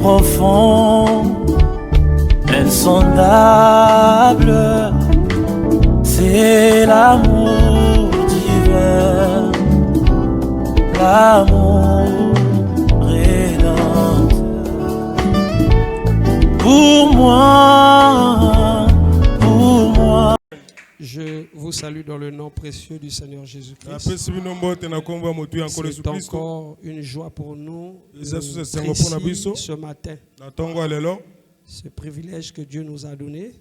profond, insondable, c'est l'amour divin, l'amour rédempteur. Pour moi, je vous salue dans le nom précieux du Seigneur Jésus-Christ. C'est encore une joie pour nous ce matin. Ce privilège que Dieu nous a donné.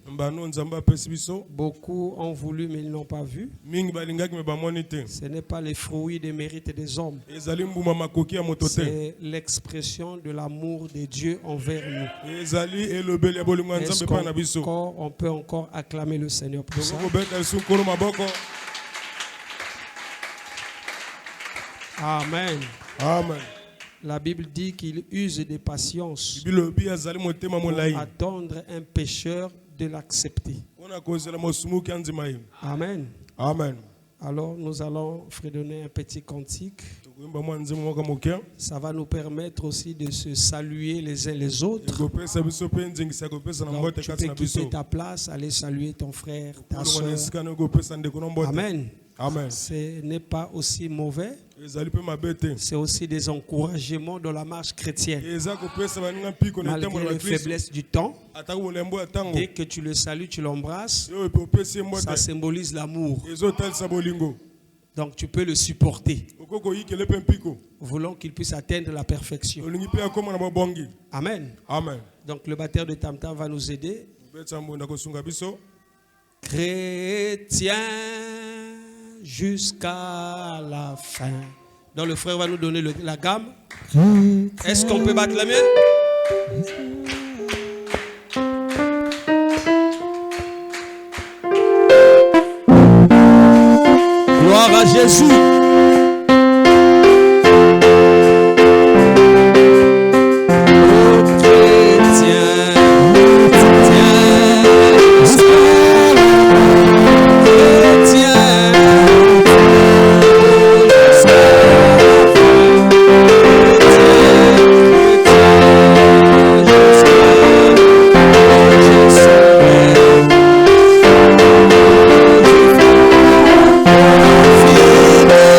Beaucoup ont voulu mais ils n'ont pas vu. Ce n'est pas les fruits des mérites des hommes. C'est l'expression de l'amour de Dieu envers nous. Est-ce qu'on peut encore acclamer le Seigneur pour ça? Amen. Amen. La Bible dit qu'il use de patience pour attendre un pécheur de l'accepter. Amen. Amen. Alors nous allons fredonner un petit cantique. Ça va nous permettre aussi de se saluer les uns les autres. Donc, tu peux quitter ta place, aller saluer ton frère, ta soeur. Amen. Amen. Ce n'est pas aussi mauvais. C'est aussi des encouragements dans la marche chrétienne. Malgré les faiblesses du temps, dès que tu le salues, tu l'embrasses, ça symbolise l'amour. Donc tu peux le supporter. Voulons qu'il puisse atteindre la perfection. Amen. Amen. Donc le batteur de tam-tam va nous aider. Chrétien jusqu'à la fin. Donc le frère va nous donner la gamme. Est-ce qu'on peut battre la main? Gloire à Jésus. fidèle.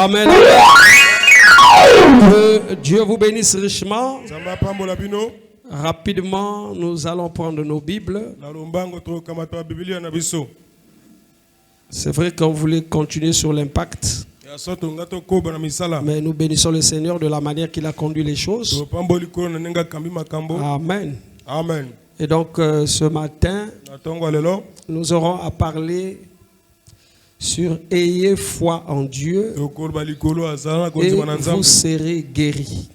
Amen. Que Dieu vous bénisse richement. Rapidement, nous allons prendre nos Bibles. C'est vrai qu'on voulait continuer sur l'impact. Mais nous bénissons le Seigneur de la manière qu'il a conduit les choses. Amen. Amen. Et donc ce matin, nous aurons à parler sur ayez foi en Dieu et vous serez guéris.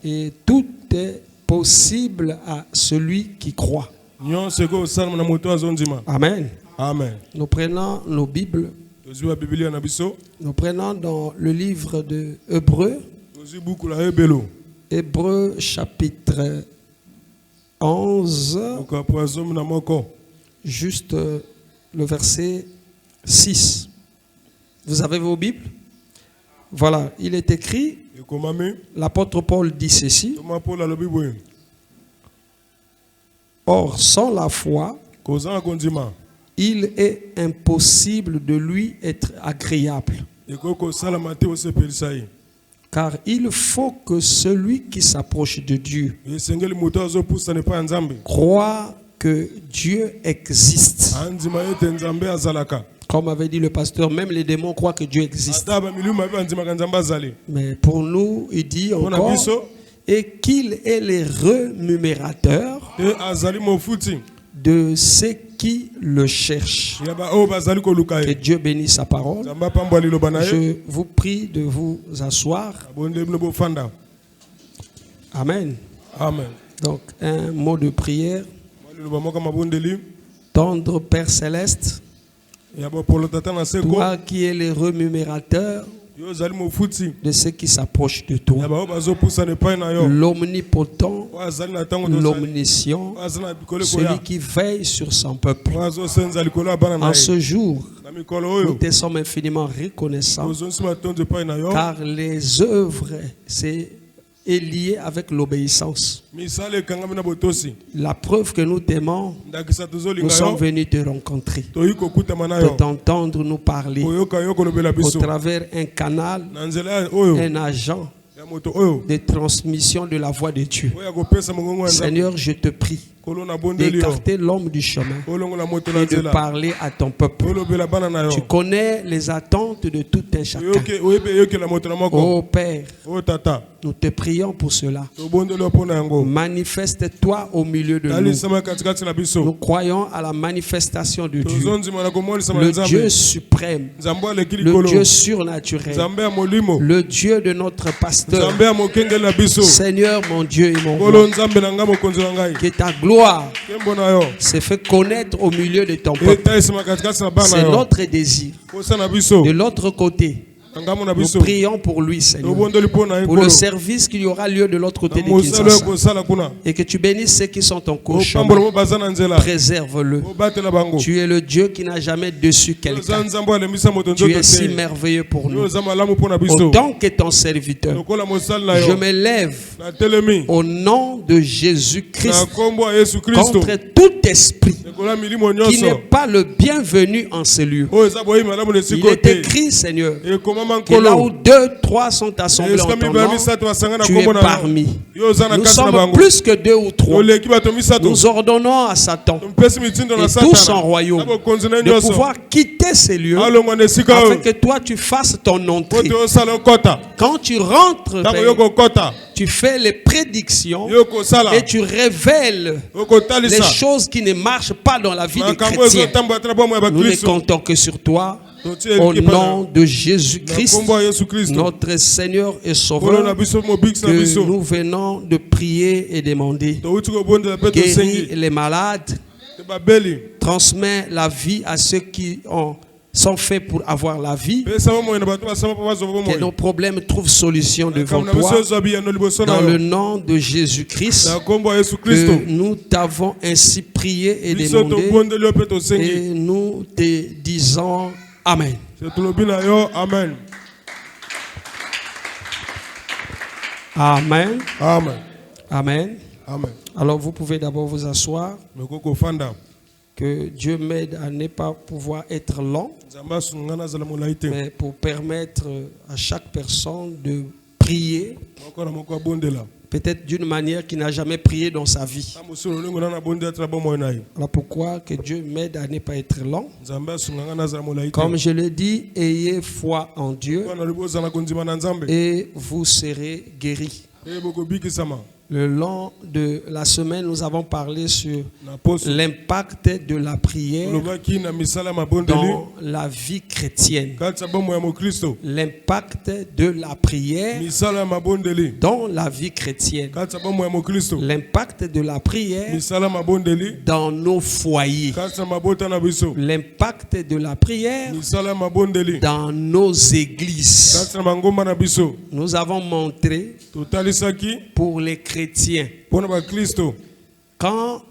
Et tout est possible à celui qui croit. Amen. Amen. Nous prenons nos Bibles. Nous prenons dans le livre de Hébreux. Hébreux chapitre 11. Juste le verset 6. Vous avez vos Bibles? Voilà, il est écrit, l'apôtre Paul dit ceci. Or, sans la foi, il est impossible de lui être agréable. Car il faut que celui qui s'approche de Dieu croit que Dieu existe. Comme avait dit le pasteur, même les démons croient que Dieu existe. Mais pour nous, il dit encore, et qu'il est les remunérateurs de ceux qui le cherchent. Que Dieu bénisse sa parole. Je vous prie de vous asseoir. Amen. Amen. Donc, un mot de prière. Tendre Père Céleste, toi qui es le rémunérateur de ceux qui s'approchent de toi, l'omnipotent, l'omniscient, celui qui veille sur son peuple. En ce jour, nous te sommes infiniment reconnaissants, car les œuvres, est lié avec l'obéissance. La preuve que nous t'aimons, nous sommes venus te rencontrer, de t'entendre nous parler au travers un canal, un agent de transmission de la voix de Dieu. Seigneur, je te prie d'écarter l'homme du chemin et de parler à ton peuple. Tu connais les attentes de tout un chacun. Oh Père, nous te prions pour cela. Manifeste-toi au milieu de nous. Nous croyons à la manifestation de Dieu, le Dieu suprême, le Dieu surnaturel, le Dieu de notre pasteur. Seigneur mon Dieu et mon roi, que ta gloire s'est fait connaître au milieu de ton peuple. C'est notre désir. De l'autre côté, nous prions pour lui, Seigneur, pour le service qu'il y aura lieu de l'autre côté de Kinshasa. Et que tu bénisses ceux qui sont en cours chemin. Préserve-le. Tu es le Dieu qui n'a jamais déçu quelqu'un. Tu es si merveilleux pour nous. Autant que ton serviteur, je me lève au nom de Jésus-Christ contre tout esprit qui n'est pas le bienvenu en ces lieux. Il est écrit, Seigneur, que là où 2, 3 sont assemblés en ton nom, tu es parmi. Nous sommes plus que 2 ou 3. Nous ordonnons à Satan et tout son royaume de pouvoir quitter ces lieux afin que toi tu fasses ton entrée. Quand tu rentres, tu fais les prédictions et tu révèles les choses qui ne marchent pas dans la vie des chrétiens. Nous ne comptons que sur toi. Au nom de Jésus-Christ, notre Seigneur et Sauveur, que nous venons de prier et demander. Guéris les malades, transmets la vie à ceux qui sont faits pour avoir la vie, que nos problèmes trouvent solution devant toi, dans le nom de Jésus-Christ, que nous t'avons ainsi prié et demandé, et nous te disons Amen. Amen. Amen. Amen. Amen. Amen. Alors vous pouvez d'abord vous asseoir. Que Dieu m'aide à ne pas pouvoir être lent, mais pour permettre à chaque personne de prier, peut-être d'une manière qu'il n'a jamais prié dans sa vie. Voilà pourquoi que Dieu m'aide à ne pas être lent. Comme je l'ai dit, ayez foi en Dieu et vous serez guéris. Le long de la semaine, nous avons parlé sur l'impact de la prière dans la vie chrétienne. L'impact de la prière dans la vie chrétienne. L'impact de la prière dans nos foyers. L'impact de la prière dans nos églises. Nous avons montré pour les chrétiens, quand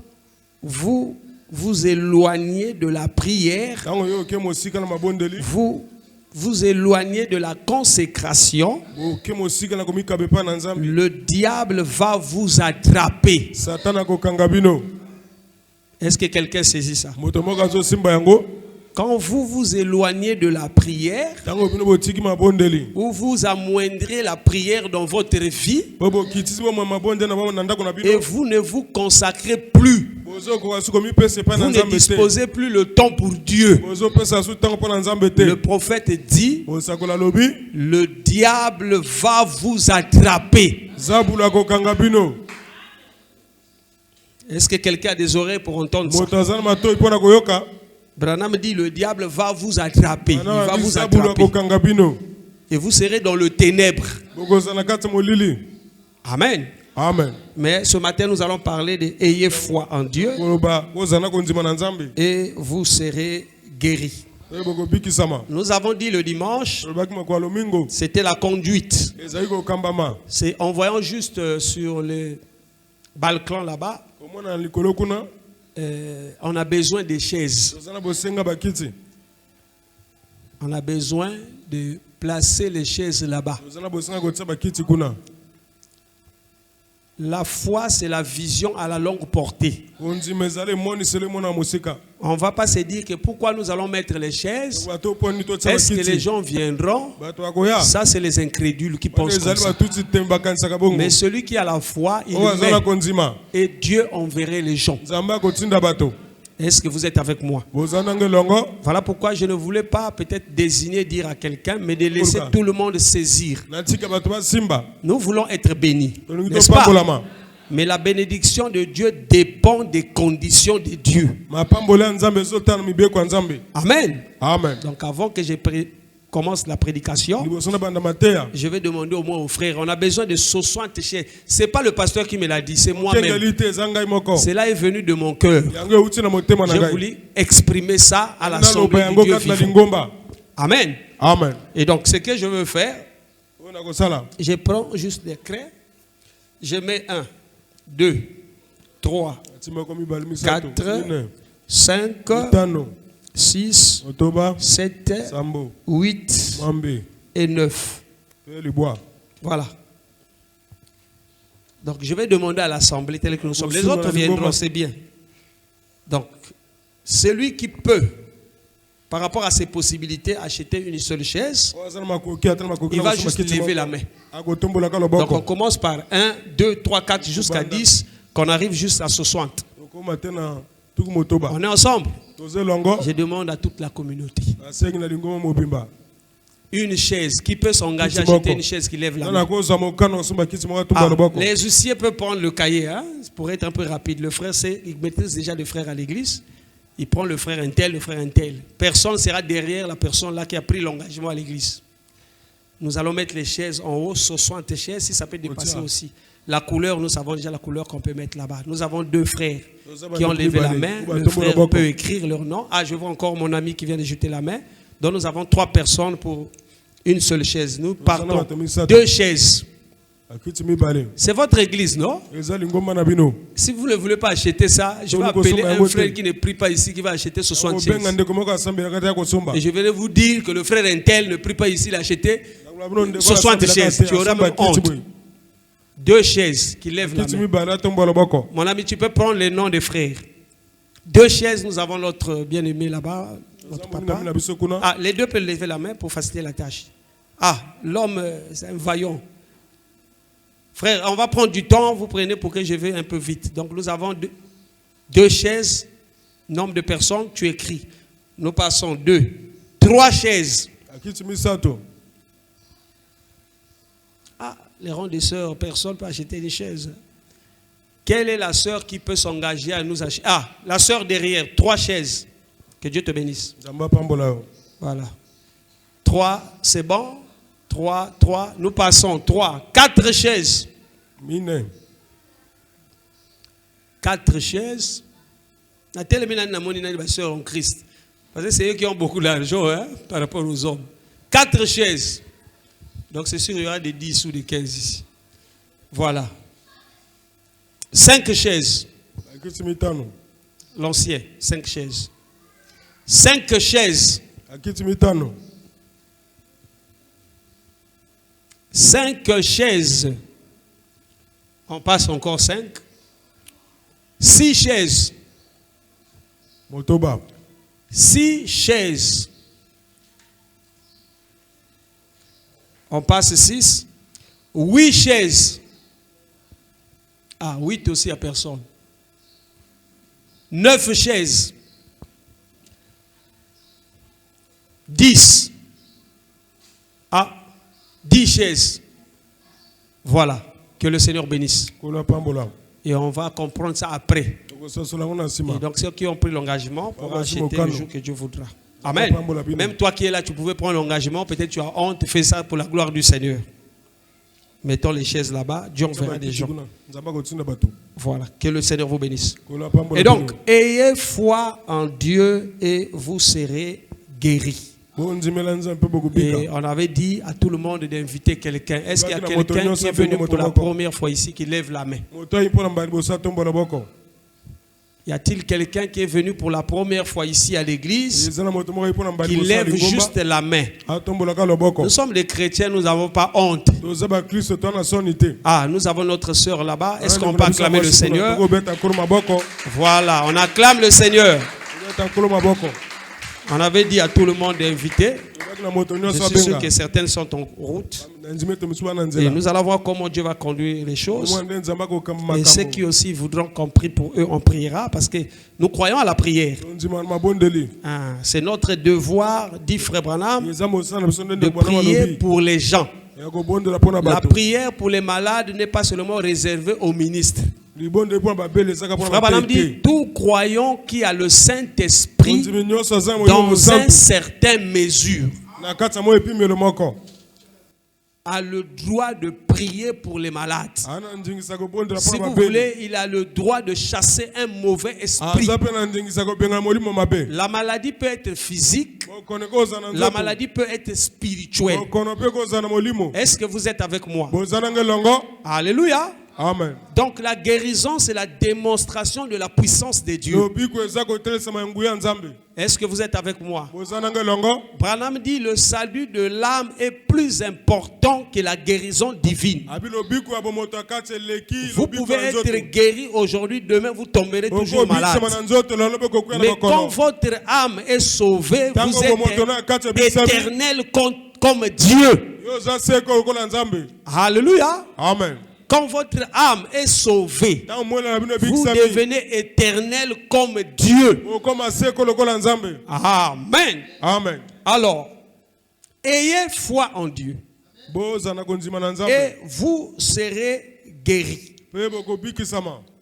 vous vous éloignez de la prière, vous éloignez de la consécration, le diable va vous attraper. Est-ce que quelqu'un saisit ça? Quand vous vous éloignez de la prière, ou vous amoindrez la prière dans votre vie, et vous ne vous consacrez plus, vous ne disposez plus le temps pour Dieu. Le prophète dit, le diable va vous attraper. Est-ce que quelqu'un a des oreilles pour entendre ça? Branham dit, le diable va vous attraper. Il va vous attraper. Et vous serez dans le ténèbre. Amen. Amen. Mais ce matin, nous allons parler de ayez foi en Dieu et vous serez guéris. Nous avons dit le dimanche, c'était la conduite. C'est en voyant juste sur le balcon là-bas, on a besoin de chaises. On a besoin de placer les chaises là-bas. La foi, c'est la vision à la longue portée. On ne va pas se dire que pourquoi nous allons mettre les chaises. Est-ce que les gens viendront? Ça, c'est les incrédules qui pensent comme ça. Mais celui qui a la foi, il met. Et Dieu enverrait les gens. Est-ce que vous êtes avec moi? Voilà pourquoi je ne voulais pas peut-être désigner, dire à quelqu'un, mais de laisser tout le monde saisir. Nous voulons être bénis, n'est-ce pas? Mais la bénédiction de Dieu dépend des conditions de Dieu. Amen. Amen. Donc avant que je commence la prédication, je vais demander au moins aux frères, on a besoin de 60 chaises. Ce n'est pas le pasteur qui me l'a dit, c'est moi-même. Cela est venu de mon cœur. J'ai voulu exprimer ça à l'assemblée du Dieu vivant. Amen. Amen. Et donc ce que je veux faire, je prends juste des craies, je mets 1, 2, 3, 4, 5, 6, 7, 8 et 9. Voilà. Donc je vais demander à l'assemblée telle que nous sommes. Les autres viendront, c'est bien. Donc, celui qui peut, par rapport à ses possibilités, acheter une seule chaise, il va juste lever la main. Donc on commence par 1, 2, 3, 4 jusqu'à 10, qu'on arrive juste à 60. On est ensemble. Je demande à toute la communauté. Une chaise. Qui peut s'engager à acheter une chaise qui lève la main? Les huissiers peuvent prendre le cahier. Pour être un peu rapide. Le frère, il maîtrise déjà le frère à l'église. Il prend le frère un tel, le frère un tel. Personne ne sera derrière la personne là qui a pris l'engagement à l'église. Nous allons mettre les chaises en haut, 60 chaises, si ça peut dépasser aussi. La couleur, nous savons déjà la couleur qu'on peut mettre là-bas. Nous avons 2 frères qui ont levé la main. Le frère peut écrire leur nom. Ah, je vois encore mon ami qui vient de jeter la main. Donc nous avons 3 personnes pour une seule chaise. Nous partons 2 chaises. C'est votre église, non? Si vous ne voulez pas acheter ça, je vais appeler un frère qui ne prie pas ici, qui va acheter 60 chaises. Et je vais vous dire que le frère Intel ne prie pas ici, il a acheté 60 chaises. Tu auras même honte. 2 chaises qui lèvent la main. Mon ami, tu peux prendre les noms des frères. 2 chaises, nous avons notre bien-aimé là-bas, notre papa. Ah, les deux peuvent lever la main pour faciliter la tâche. Ah, l'homme, c'est un vaillant. Frère, on va prendre du temps, vous prenez pour que je vais un peu vite. Donc nous avons 2 chaises, nombre de personnes, tu écris. Nous passons 2, 3 chaises. Ah, les rangs des sœurs, personne ne peut acheter des chaises. Quelle est la sœur qui peut s'engager à nous acheter? Ah, la sœur derrière, 3 chaises. Que Dieu te bénisse. Voilà. 3, c'est bon. 3, nous passons 3, 4 chaises. 4 chaises. Parce que c'est eux qui ont beaucoup d'argent hein, par rapport aux hommes. 4 chaises. Donc c'est sûr qu'il y aura des 10 ou des 15 ici. Voilà. 5 chaises. L'ancien, 5 chaises. 5 chaises. 5 chaises. On passe encore 5. 6 chaises. 6 chaises. On passe 6. 8 chaises. Ah, 8 aussi à personne. 9 chaises. 10. Ah, 10 chaises. Voilà. Que le Seigneur bénisse. Et on va comprendre ça après. Et donc ceux qui ont pris l'engagement pourront acheter le jour que Dieu voudra. Amen. Même toi qui es là, tu pouvais prendre l'engagement. Peut-être tu as honte, fais ça pour la gloire du Seigneur. Mettons les chaises là-bas. Dieu enverra des gens. Voilà. Que le Seigneur vous bénisse. Et donc, ayez foi en Dieu et vous serez guéris. Et on avait dit à tout le monde d'inviter quelqu'un. Est-ce qu'il y a quelqu'un qui est venu pour la première fois ici qui lève la main? Y a-t-il quelqu'un qui est venu pour la première fois ici à l'église qui lève juste la main? Nous sommes des chrétiens, nous n'avons pas honte. Ah, nous avons notre sœur là-bas. Est-ce qu'on peut acclamer le Seigneur? Voilà, on acclame le Seigneur. On avait dit à tout le monde d'inviter. Je suis sûr que certaines sont en route. Et nous allons voir comment Dieu va conduire les choses. Et ceux qui aussi voudront qu'on prie pour eux, on priera parce que nous croyons à la prière. Ah, c'est notre devoir, dit Frère Branham, de prier pour les gens. La prière pour les malades n'est pas seulement réservée aux ministres. Frère Branham dit, tout croyant qui a le Saint-Esprit dans une certaine mesure a le droit de prier pour les malades. Si vous voulez, il a le droit de chasser un mauvais esprit. La maladie peut être physique, la maladie peut être spirituelle. Est-ce que vous êtes avec moi? Alléluia. Amen. Donc la guérison, c'est la démonstration de la puissance de Dieu. Est-ce que vous êtes avec moi? Branham dit le salut de l'âme est plus important que la guérison divine. Vous pouvez être guéri aujourd'hui, demain vous tomberez toujours malade. Mais quand votre âme est sauvée, vous êtes éternel comme Dieu. Alléluia. Amen. Quand votre âme est sauvée, vous devenez éternel comme Dieu. Amen. Amen. Alors, ayez foi en Dieu et vous serez guéris.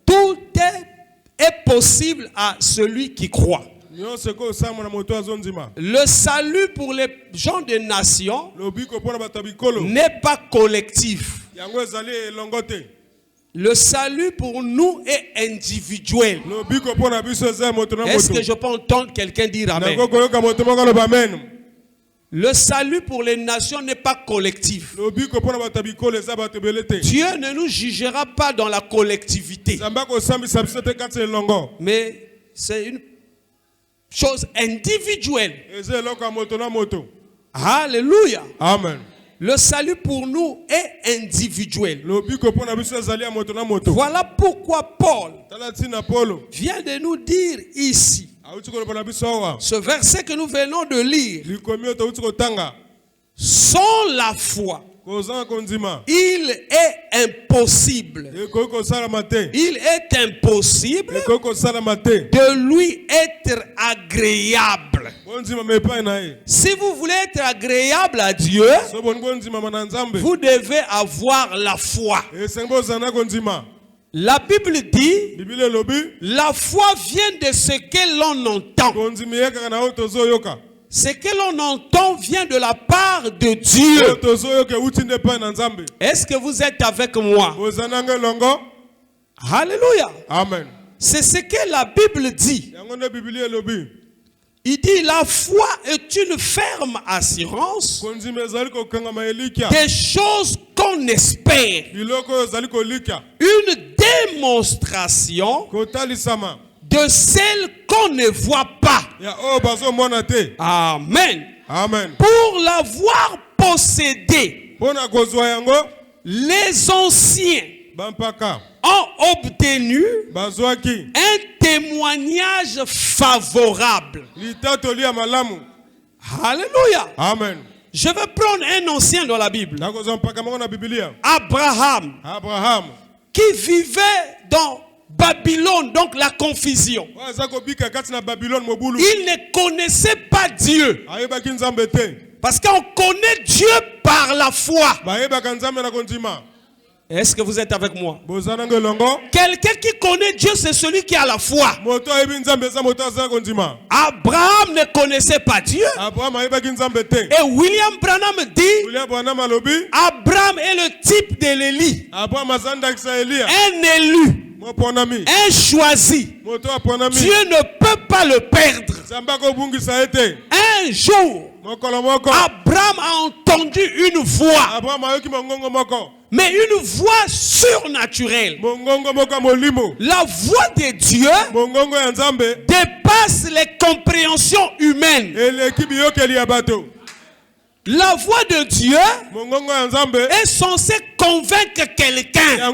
Tout est possible à celui qui croit. Le salut pour les gens des nations n'est pas collectif. Le salut pour nous est individuel. Est-ce que je peux entendre quelqu'un dire amen? Le salut pour les nations n'est pas collectif. Dieu ne nous jugera pas dans la collectivité. Mais c'est une chose individuelle. Alléluia. Alléluia. Amen. Le salut pour nous est individuel. Voilà pourquoi Paul vient de nous dire ici, ce verset que nous venons de lire, sans la foi, il est impossible de lui être agréable. Si vous voulez être agréable à Dieu, vous devez avoir la foi. La Bible dit, la foi vient de ce que l'on entend. Ce que l'on entend vient de la part de Dieu. Est-ce que vous êtes avec moi? Alléluia. Amen. C'est ce que la Bible dit. Il dit la foi est une ferme assurance des choses qu'on espère. Une démonstration de celles qu'on ne voit pas. Amen. Amen. Pour l'avoir possédé, les anciens ont obtenu un témoignage favorable. Alléluia. Amen. Je vais prendre un ancien dans la Bible. Abraham. Qui vivait dans Babylone, donc la confusion. Il ne connaissait pas Dieu. Parce qu'on connaît Dieu par la foi. Est-ce que vous êtes avec moi? Quelqu'un qui connaît Dieu, c'est celui qui a la foi. Abraham ne connaissait pas Dieu. Et William Branham dit, Abraham est le type de l'Élie. Un élu. Un choisi. Dieu ne peut pas le perdre. Un jour, Abraham a entendu une voix. Mais une voix surnaturelle. La voix de Dieu dépasse les compréhensions humaines. La voix de Dieu est censée convaincre quelqu'un.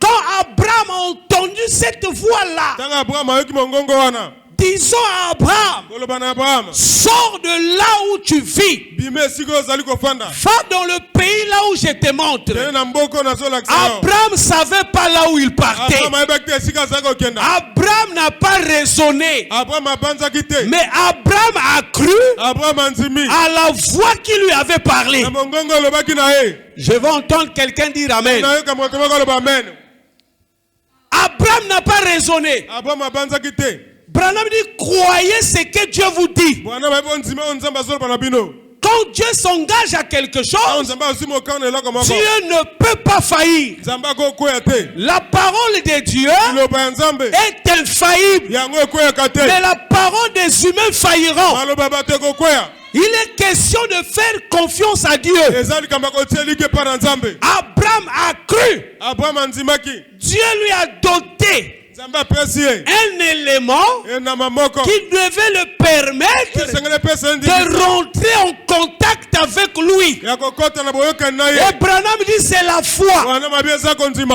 Quand Abraham a entendu cette voix-là, disons à Abraham, sors de là où tu vis. Va dans le pays là où je te montre. Abraham ne savait pas là où il partait. Abraham n'a pas raisonné. Mais Abraham a cru à la voix qui lui avait parlé. Je vais entendre quelqu'un dire Amen. Abraham n'a pas raisonné. Branham dit, croyez ce que Dieu vous dit. Quand Dieu s'engage à quelque chose, Dieu ne peut pas faillir. La parole de Dieu est infaillible. Mais la parole des humains failliront. Il est question de faire confiance à Dieu. Abraham a cru. Dieu lui a doté un élément qui devait le permettre de rentrer en contact avec lui. Et Branham dit c'est la foi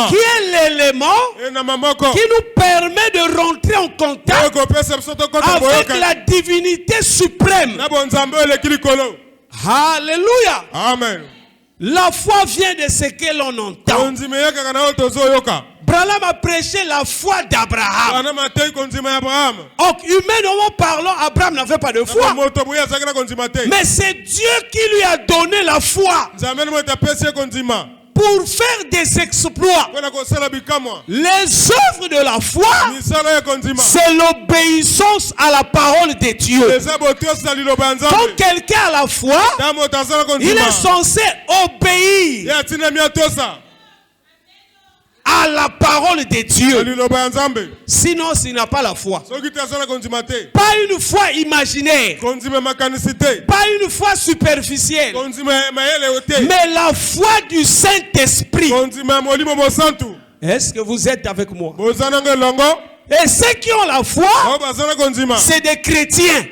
qui est l'élément qui nous permet de rentrer en contact avec la divinité suprême. Alléluia. Amen. La foi vient de ce que l'on entend. Branham a prêché la foi d'Abraham. Donc, humainement parlant, Abraham n'avait pas de foi. Mais c'est Dieu qui lui a donné la foi pour faire des exploits. Les œuvres de la foi, c'est l'obéissance à la parole de Dieu. Quand quelqu'un a la foi, il est censé obéir à la parole de Dieu. Sinon, s'il n'a pas la foi, pas une foi imaginaire, pas une foi superficielle, mais la foi du Saint-Esprit. Est-ce que vous êtes avec moi? Et ceux qui ont la foi, c'est des chrétiens.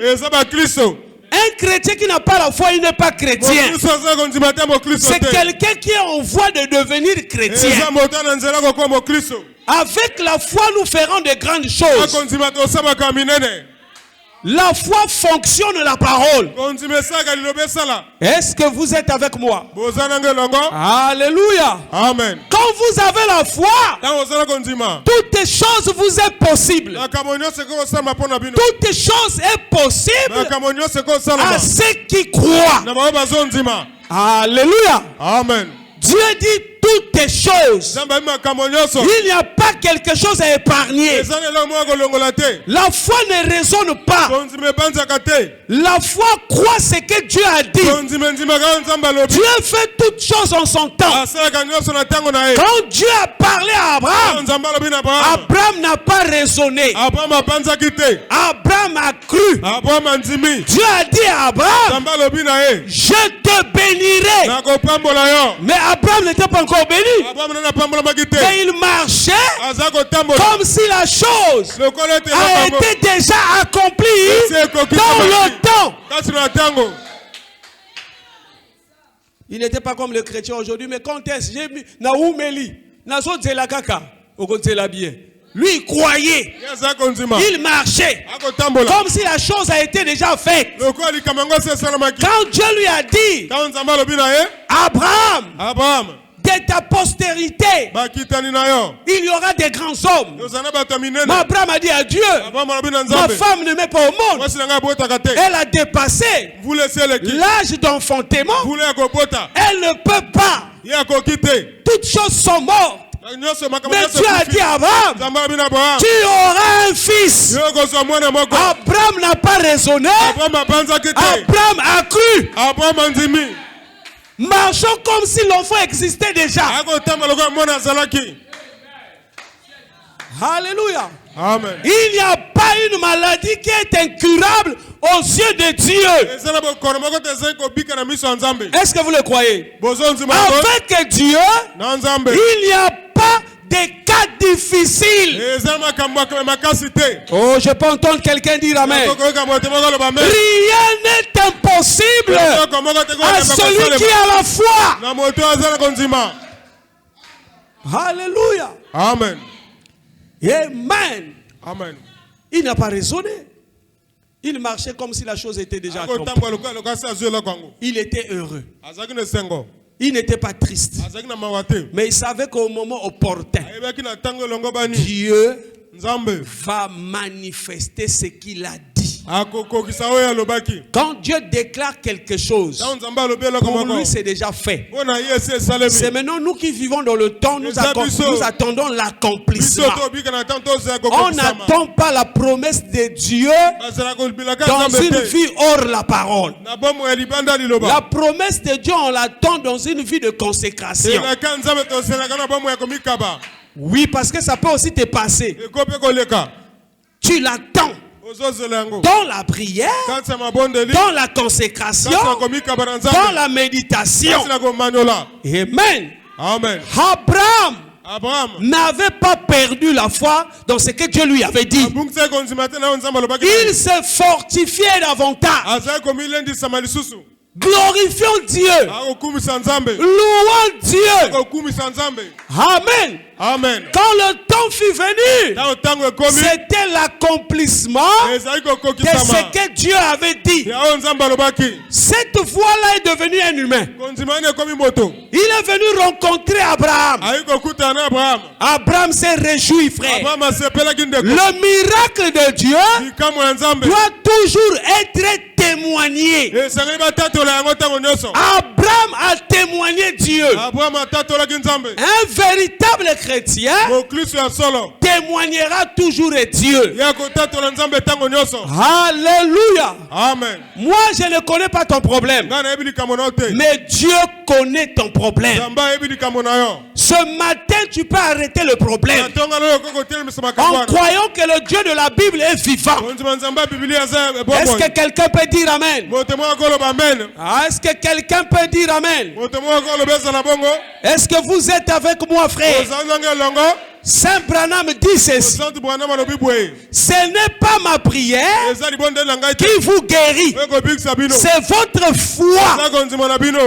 Un chrétien qui n'a pas la foi, il n'est pas chrétien. C'est quelqu'un qui est en voie de devenir chrétien. Avec la foi, nous ferons de grandes choses. La foi fonctionne la parole. Est-ce que vous êtes avec moi? Alléluia. Amen. Quand vous avez la foi, toutes les choses vous est possible. Toutes les choses est possible à ceux qui croient. Alléluia. Amen. Dieu dit toutes les choses. Il n'y a pas quelque chose à épargner. La foi ne raisonne pas. La foi croit ce que Dieu a dit. Dieu fait toutes choses en son temps. Quand Dieu a parlé à Abraham, Abraham n'a pas raisonné. Abraham a cru. Dieu a dit à Abraham, je te bénirai. Mais Abraham n'était pas encore béni. Mais il marchait comme si la chose a été déjà accomplie dans le temps. Il n'était pas comme le chrétien aujourd'hui, mais quand est-ce j'ai mis Naoumeli, lui il croyait, il marchait comme si la chose a été déjà faite. Quand Dieu lui a dit, Abraham, de ta postérité, il y aura des grands hommes. Mais Abraham a dit à Dieu, ma femme ne met pas au monde. Elle a dépassé l'âge d'enfantement. Elle ne peut pas. Toutes choses sont mortes. Mais Dieu a dit à Abraham, tu auras un fils. Abraham n'a pas raisonné. Abraham a cru. Marchons comme si l'enfant existait déjà. Alléluia. Amen. Il n'y a pas une maladie qui est incurable aux yeux de Dieu. Est-ce que vous le croyez? Avec Dieu, il n'y a pas de cas difficiles. Oh, je peux entendre quelqu'un dire Amen. Rien n'est impossible à celui qui a la foi. Alléluia. Amen. Amen. Amen. Il n'a pas raisonné. Il marchait comme si la chose était déjà accomplie. Il était heureux. Il n'était pas triste. Mais il savait qu'au moment opportun, Dieu va manifester ce qu'il a dit. Quand Dieu déclare quelque chose, pour lui c'est déjà fait. C'est maintenant nous qui vivons dans le temps, nous attendons l'accomplissement. On n'attend pas la promesse de Dieu dans une vie hors la parole. La promesse de Dieu, on l'attend dans une vie de consécration. Oui, parce que ça peut aussi te passer. Tu l'attends dans la prière, dans la consécration, dans la méditation. Amen. Amen. Abraham n'avait pas perdu la foi dans ce que Dieu lui avait dit. Il se fortifiait davantage. Glorifions Dieu. Louons Dieu. Amen. Amen. Quand le temps fut venu, c'était l'accomplissement de ce que Dieu avait dit. Cette voix-là est devenue un humain. Il est venu rencontrer Abraham. Abraham s'est réjoui, frère. Le miracle de Dieu doit toujours être témoigné. Abraham a témoigné Dieu. Un véritable chrétien témoignera toujours Dieu. Alléluia. Amen. Moi, je ne connais pas ton problème, mais Dieu connaît ton problème. Ce matin, tu peux arrêter le problème en croyant que le Dieu de la Bible est vivant. Est-ce que quelqu'un peut dire Amen? Est-ce que quelqu'un peut dire Amen? Est-ce que vous êtes avec moi, frère? Saint Branham dit ceci. Ce n'est pas ma prière qui vous guérit. C'est votre foi.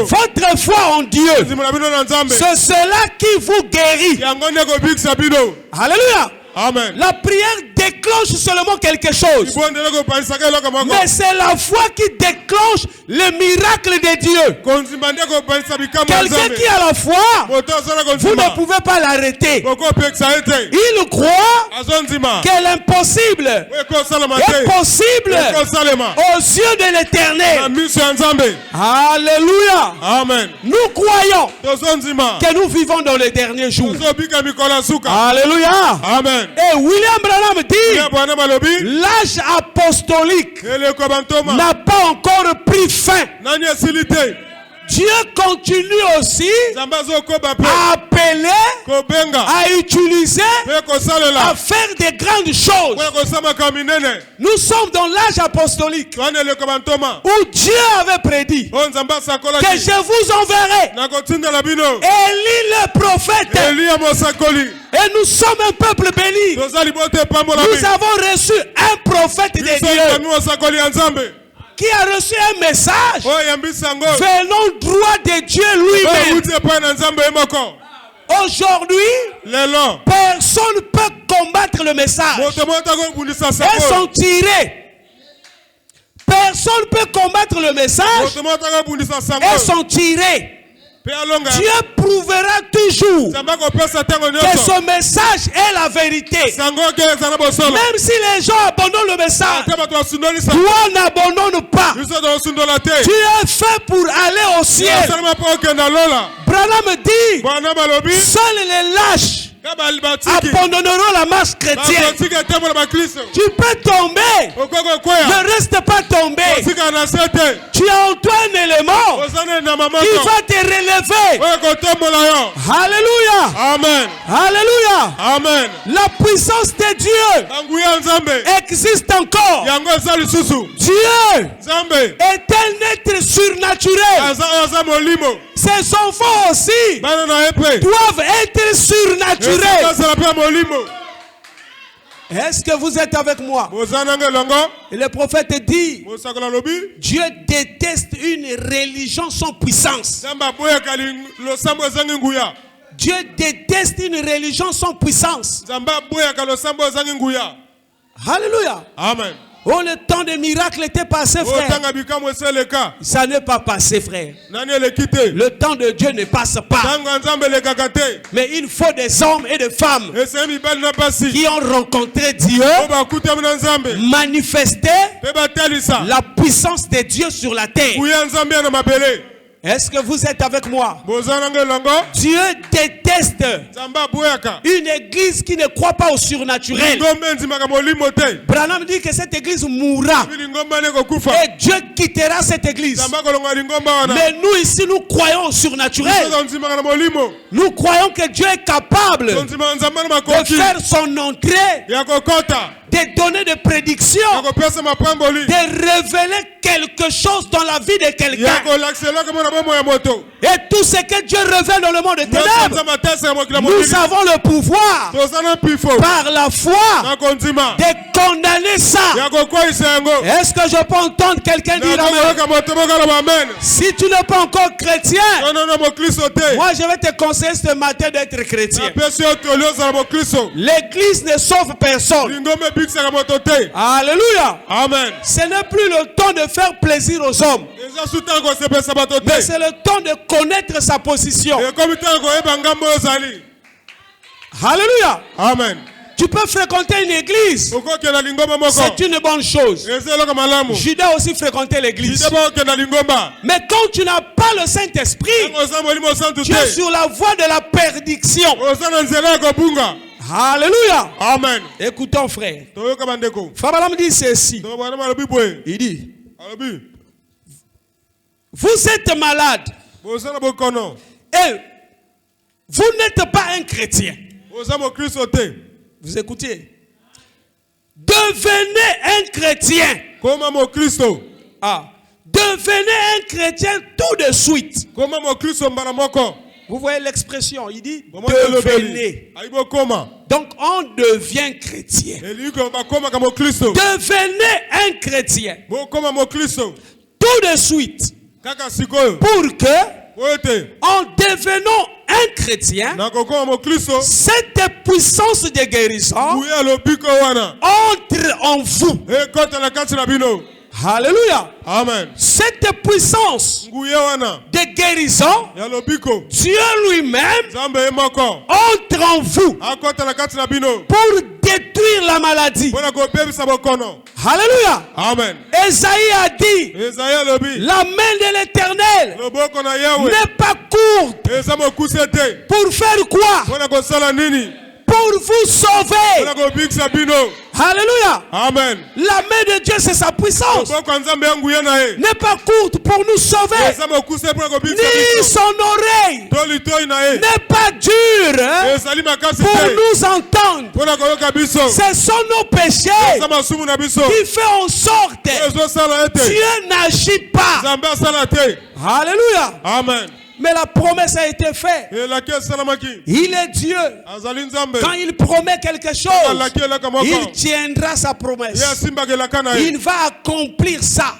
Votre foi en Dieu. C'est cela qui vous guérit. Alléluia. Amen. La prière déclenche seulement quelque chose. Mais c'est la foi qui déclenche le miracle de Dieu. Quelqu'un qui a la foi, vous ne pouvez pas l'arrêter. Il croit que l'impossible est possible aux yeux de l'Éternel. Alléluia. Amen. Nous croyons que nous vivons dans les derniers jours. Alléluia. Amen. Et William Branham dit, l'âge apostolique n'a pas encore pris fin. Dieu continue aussi à appeler, à utiliser, à faire des grandes choses. Nous sommes dans l'âge apostolique où Dieu avait prédit que je vous enverrai Élie le prophète. Et nous sommes un peuple béni. Nous avons reçu un prophète de Dieu qui a reçu un message venant droit de Dieu lui-même. Aujourd'hui, personne ne peut combattre le message. Elles sont tirées. Personne ne peut combattre le message. Elles sont tirées. Dieu prouvera toujours que ce message est la vérité. Même si les gens abandonnent le message, toi n'abandonne pas. Tu es fait pour aller au ciel. Branham dit, seuls les lâches abandonneront la marche chrétienne. Tu peux tomber, ne reste pas tombé. Tu as en toi un élément qui va te relever. Alléluia. Amen. Alléluia. Amen. La puissance de Dieu existe encore. Dieu est un être surnaturel. Ses enfants aussi doivent être surnaturels. Est-ce que vous êtes avec moi? Et le prophète dit, Dieu déteste une religion sans puissance. Dieu déteste une religion sans puissance. Alléluia. Amen. Oh, le temps des miracles était passé, frère. Ça n'est pas passé, frère. Le temps de Dieu ne passe pas. Mais il faut des hommes et des femmes qui ont rencontré Dieu, manifesté la puissance de Dieu sur la terre. Est-ce que vous êtes avec moi? Dieu déteste une église qui ne croit pas au surnaturel. Branham dit que cette église mourra et Dieu quittera cette église. Mais nous ici, nous croyons au surnaturel. Nous croyons que Dieu est capable de faire son entrée, de donner des prédictions, de révéler quelque chose dans la vie de quelqu'un. Et tout ce que Dieu révèle dans le monde des ténèbres, nous avons le pouvoir par la foi de condamner ça. Est-ce que je peux entendre quelqu'un dire amen? Si tu n'es pas encore chrétien, moi je vais te conseiller ce matin d'être chrétien. L'église ne sauve personne. Alléluia. Amen. Ce n'est plus le temps de faire plaisir aux hommes, mais c'est le temps de connaître sa position. Alléluia. Amen. Tu peux fréquenter une église, c'est une bonne chose. Judas aussi fréquentait l'église. Mais quand tu n'as pas le Saint-Esprit, tu es sur la voie de la perdition. Alléluia. Amen. Écoutons, frère. Frère Branham dit ceci. Il dit, vous êtes malade et vous n'êtes pas un chrétien. Vous écoutez? Devenez un chrétien. Devenez un chrétien tout de suite. Vous voyez l'expression, il dit devenez. Donc on devient chrétien. Devenez un chrétien. Tout de suite. Pour que, en devenant un chrétien, cette puissance de guérison entre en vous. Alléluia. Amen. Cette puissance de guérison, Dieu lui-même entre en vous pour détruire la maladie. Alléluia. Amen. Esaïe a dit, la main de l'Éternel n'est pas courte. Pour faire quoi? Pour vous sauver. Alléluia. Amen. La main de Dieu, c'est sa puissance. N'est pas courte pour nous sauver. Ni son oreille n'est pas dure pour nous entendre. Ce sont nos péchés qui font en sorte que Dieu n'agit pas. Alléluia. Amen. Mais la promesse a été faite. Il est Dieu. Quand il promet quelque chose, il tiendra sa promesse. Il va accomplir ça.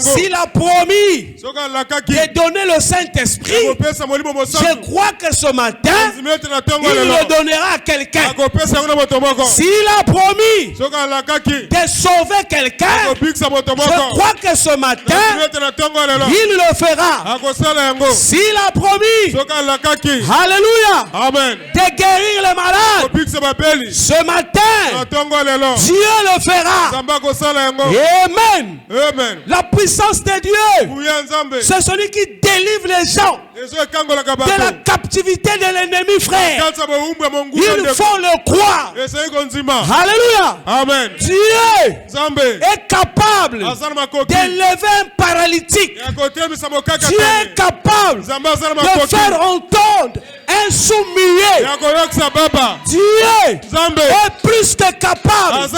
S'il a promis de donner le Saint-Esprit, je crois que ce matin, il le donnera à quelqu'un. S'il a promis de sauver quelqu'un, je crois que ce matin, il le fera. S'il a promis, alléluia, amen, de guérir les malades, ce matin, Dieu le fera. Amen. Amen. La puissance de Dieu, c'est celui qui délivre les gens de la captivité de l'ennemi, frère. Il faut le croire. Alléluia. Amen. Dieu est capable d'élever un paralytique. Dieu est capable de faire entendre un sourd-muet. Dieu est plus que capable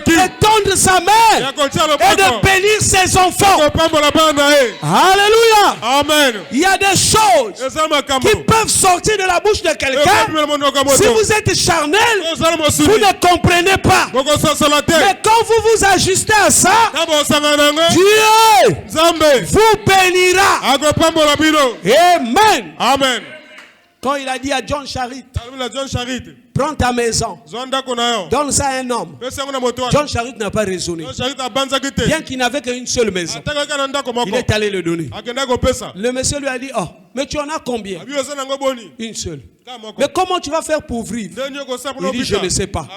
d'étendre sa main et de bénir ses enfants. Alléluia. Amen. Il y a des choses qui peuvent sortir de la bouche de quelqu'un. Si vous êtes charnel, vous ne comprenez pas. Mais quand vous vous ajustez à ça, Dieu vous bénira. Amen. Amen. Quand il a dit à John Charit, prends ta maison, donne ça à un homme. John Charit n'a pas raisonné. Bien qu'il n'avait qu'une seule maison, il est allé le donner. Le monsieur lui a dit, oh, mais tu en as combien? Une seule. Mais comment tu vas faire pour vivre? Il dit, je ne sais pas.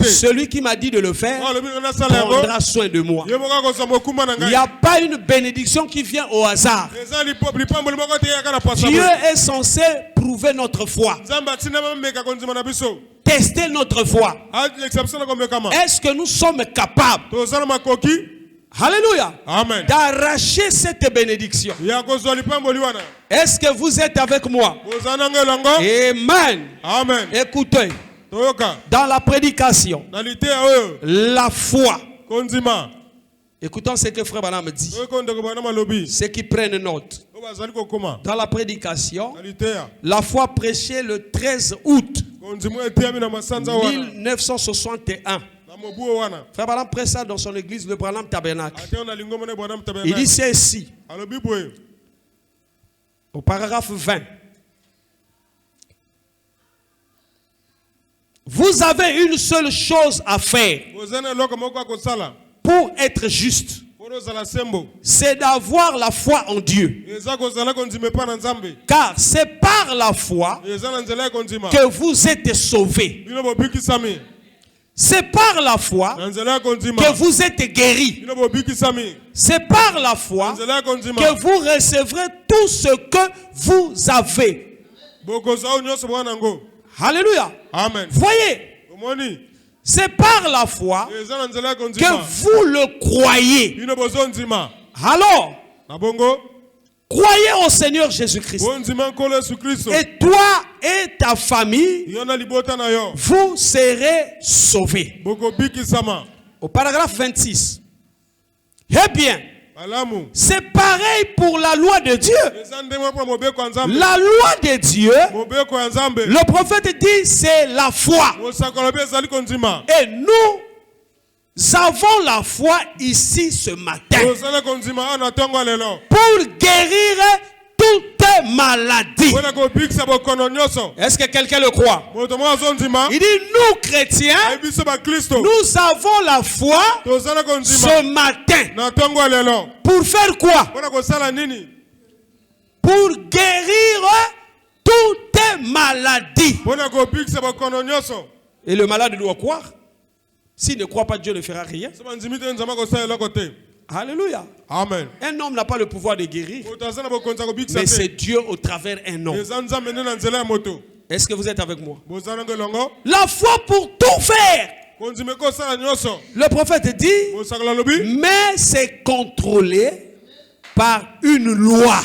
Celui qui m'a dit de le faire prendra soin de moi. Il n'y a pas une bénédiction qui vient au hasard. Dieu est censé prouver notre foi. Tester notre foi. Est-ce que nous sommes capables, alléluia, d'arracher cette bénédiction? Est-ce que vous êtes avec moi? Amen. Amen. Écoutez, dans la prédication, la foi. Écoutons ce que Frère Branham dit. Ceux qui prennent note. Dans la prédication, la foi prêchée le 13 août 1961. Frère Branham prêche ça dans son église, le Branham Tabernacle. Il dit ceci, au paragraphe 20. Vous avez une seule chose à faire pour être juste. C'est d'avoir la foi en Dieu. Car c'est par la foi que vous êtes sauvés. C'est par la foi que vous êtes guéris. C'est par la foi que vous recevrez tout ce que vous avez. Alléluia. Amen. Voyez, c'est par la foi que vous le croyez. Alors, croyez au Seigneur Jésus-Christ. Et toi et ta famille, vous serez sauvés. Au paragraphe 26. Eh bien, C'est pareil pour la loi de Dieu. La loi de Dieu, le prophète dit, c'est la foi. Et nous avons la foi ici ce matin pour guérir toute maladie. Est-ce que quelqu'un le croit? Il dit, nous chrétiens, nous avons la foi ce matin. Pour faire quoi? Pour guérir toute maladie. Et le malade doit croire. S'il ne croit pas, Dieu ne fera rien. Alléluia. Amen. Un homme n'a pas le pouvoir de guérir, mais c'est Dieu au travers d'un homme. Est-ce que vous êtes avec moi? La foi pour tout faire. Le prophète dit, mais c'est contrôlé par une loi.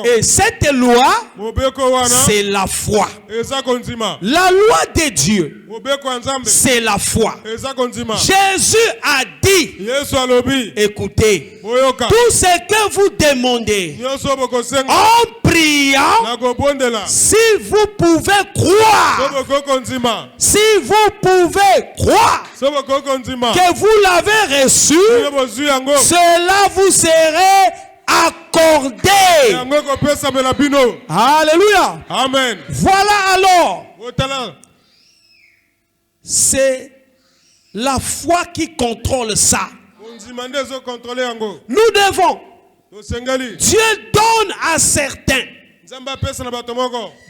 Et cette loi, c'est la foi. La loi de Dieu, c'est la foi. Jésus a dit, écoutez, tout ce que vous demandez en priant, si vous pouvez croire, si vous pouvez croire que vous l'avez reçu, cela vous serait accordé. Alléluia. Amen. Voilà alors. C'est la foi qui contrôle ça. Nous devons. Dieu donne à certains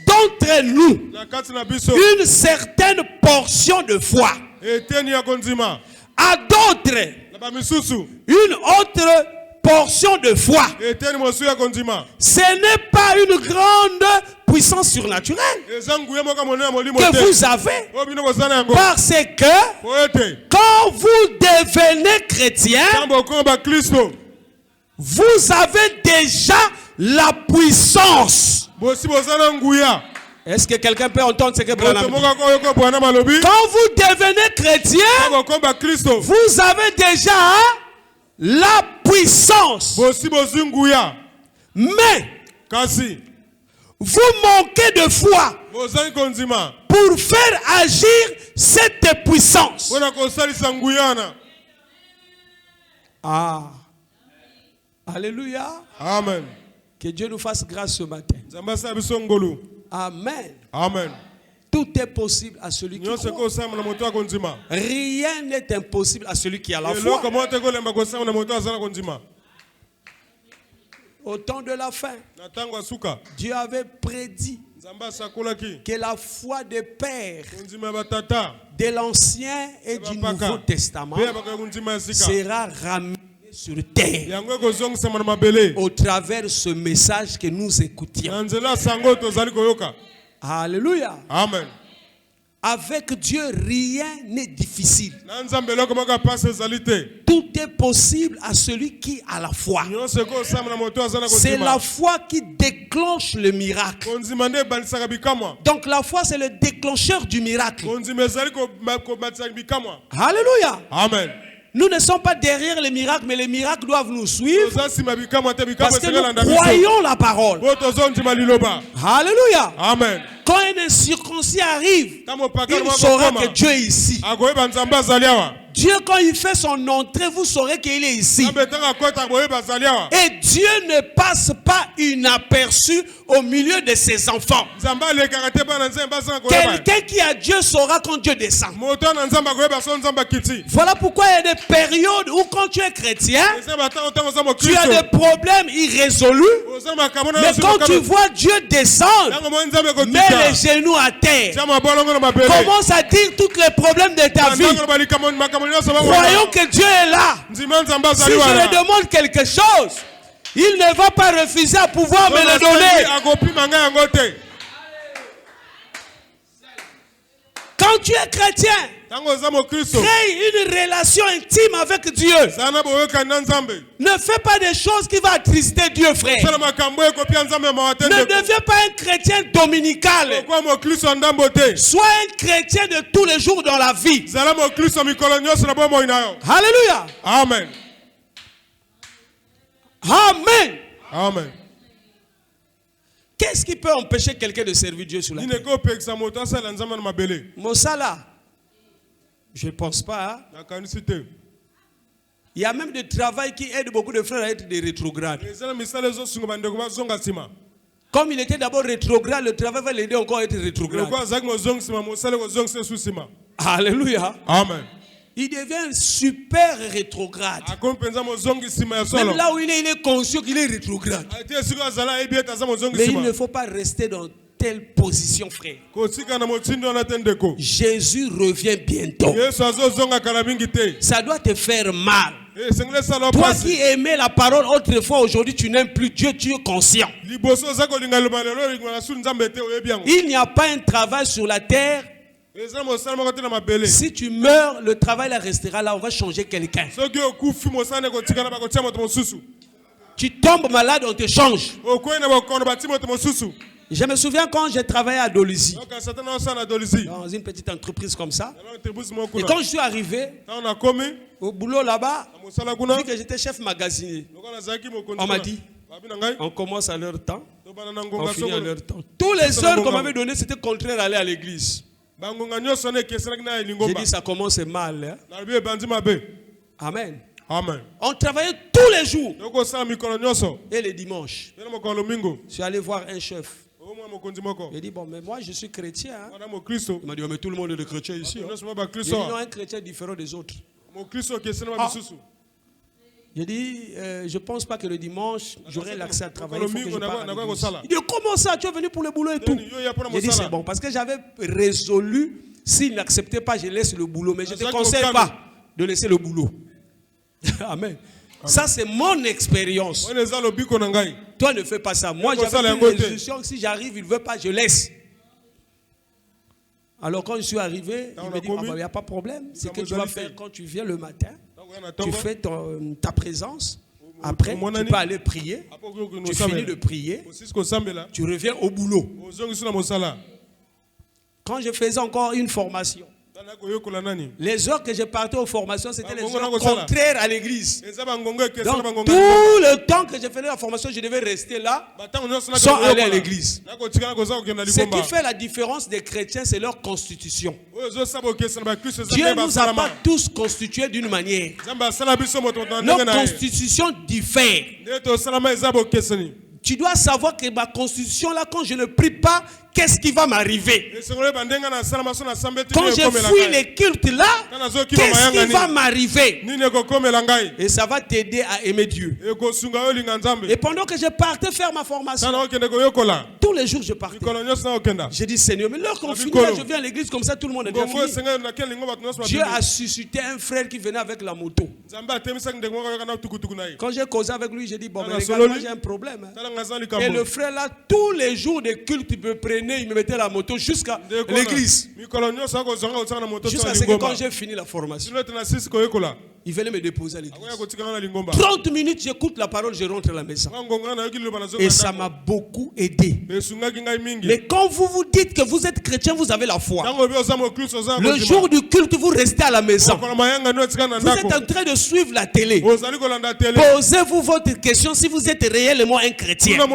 d'entre nous une certaine portion de foi. À d'autres, une autre portion de foi. Ce n'est pas une grande puissance surnaturelle que vous avez, parce que quand vous devenez chrétien, vous avez déjà la puissance. Est-ce que quelqu'un peut entendre ce que Branham dit? Quand vous devenez chrétien, vous avez déjà la puissance. Mais vous manquez de foi pour faire agir cette puissance. Ah. Alléluia. Amen. Que Dieu nous fasse grâce ce matin. Amen. Amen. Tout est possible à celui qui croit. Rien n'est impossible à celui qui a la foi. Au temps de la fin, Dieu avait prédit que la foi des pères de l'Ancien et du Nouveau Testament sera ramenée sur terre au travers de ce message que nous écoutions. Alléluia. Amen. Avec Dieu, rien n'est difficile. Tout est possible à celui qui a la foi. C'est la foi qui déclenche le miracle. Donc la foi, c'est le déclencheur du miracle. Alléluia. Amen. Nous ne sommes pas derrière les miracles, mais les miracles doivent nous suivre parce que nous croyons la parole. Alléluia. Amen. Quand un incirconcis arrive, il saura que Dieu est ici. Dieu, quand il fait son entrée, vous saurez qu'il est ici. Et Dieu ne passe pas inaperçu au milieu de ses enfants. Quelqu'un qui a Dieu saura quand Dieu descend. Voilà pourquoi il y a des périodes où quand tu es chrétien, tu as des problèmes irrésolus. Mais quand tu vois Dieu descendre, mets les genoux à terre. Commence à dire tous les problèmes de ta vie. Croyons que Dieu est là. Si je lui demande quelque chose, il ne va pas refuser à pouvoir me le donner. Quand tu es chrétien, crée une relation intime avec Dieu. Ne fais pas des choses qui vont attrister Dieu, frère. Ne deviens pas un chrétien dominical. Sois un chrétien de tous les jours dans la vie. Alléluia. Alléluia. Amen. Amen. Amen. Qu'est-ce qui peut empêcher quelqu'un de servir Dieu sur la terre? Mosala. Je ne pense pas. Hein? Il y a même des travail qui aide beaucoup de frères à être des rétrogrades. Comme il était d'abord rétrograde, le travail va l'aider encore à être rétrograde. Alléluia. Amen. Il devient super rétrograde. Même là où il est conscient qu'il est rétrograde. Mais il ne faut pas rester dans telle position, frère. Jésus revient bientôt. Ça doit te faire mal. Toi qui aimais la parole autrefois, aujourd'hui tu n'aimes plus Dieu, tu es conscient. Il n'y a pas un travail sur la terre. Si tu meurs, le travail là restera là, on va changer quelqu'un. Tu tombes malade, on te change. Je me souviens quand j'ai travaillé à Dolisie, dans une petite entreprise comme ça. Et quand je suis arrivé au boulot là-bas, vu que j'étais chef magasinier, on m'a dit, on commence à leur temps, on finit à leur temps. Tous les heures qu'on m'avait donné, c'était contraire à aller à l'église. J'ai dit, ça commence mal. Hein? Amen. Amen. On travaillait tous les jours. Et les dimanches, je suis allé voir un chef. Il dit, bon, mais moi je suis chrétien. Hein? Il m'a dit, mais tout le monde est chrétien ici. Hein? Il dit, non, un chrétien différent des autres. Ah. J'ai dit, je ne pense pas que le dimanche, j'aurai l'accès à travailler. Il faut que je parte à l'église. Il dit, comment ça, tu es venu pour le boulot et tout? J'ai dit, c'est bon, parce que j'avais résolu, s'il n'acceptait pas, je laisse le boulot. Mais je ne te conseille pas de laisser le boulot. Amen. Ça, c'est mon expérience. Toi, ne fais pas ça. Moi, j'avais une résolution. Si j'arrive, il ne veut pas, je laisse. Alors, quand je suis arrivé, il me dit, il n'y a pas de problème. C'est que tu vas faire quand tu viens le matin. Tu fais ta présence. Après, tu peux aller prier. Tu finis de prier. Tu reviens au boulot. Quand je faisais encore une formation, les heures que je partais aux formations, c'était les heures contraires à l'église. Donc, tout le temps que je faisais la formation, je devais rester là sans aller à l'église. Ce qui fait la différence des chrétiens, c'est leur constitution. Dieu ne nous a pas tous constitués d'une manière. Nos constitutions diffèrent. Tu dois savoir que ma constitution là, quand je ne prie pas, qu'est-ce qui va m'arriver? Quand je fuis les cultes là, qu'est-ce qui va m'arriver? Et ça va t'aider à aimer Dieu. Et pendant que je partais faire ma formation, tous les jours je partais. J'ai dit, Seigneur, mais l'heure qu'on finit là, je viens à l'église comme ça, tout le monde est bien fini. Dieu a suscité un frère qui venait avec la moto. Quand j'ai causé avec lui, j'ai dit, bon, mais regarde, moi j'ai un problème. Hein. Et le frère là, tous les jours de culte, il me prenait, il me mettait la moto jusqu'à l'église. Jusqu'à ce que quand j'ai fini la formation, il venait me déposer à l'église. 30 minutes, j'écoute la parole, je rentre à la maison. Et ça m'a beaucoup aidé. Mais quand vous vous dites que vous êtes chrétien, vous avez la foi. Le jour du culte, vous restez à la maison. Vous êtes en train de suivre la télé. Posez-vous votre question si vous êtes réellement un chrétien. Un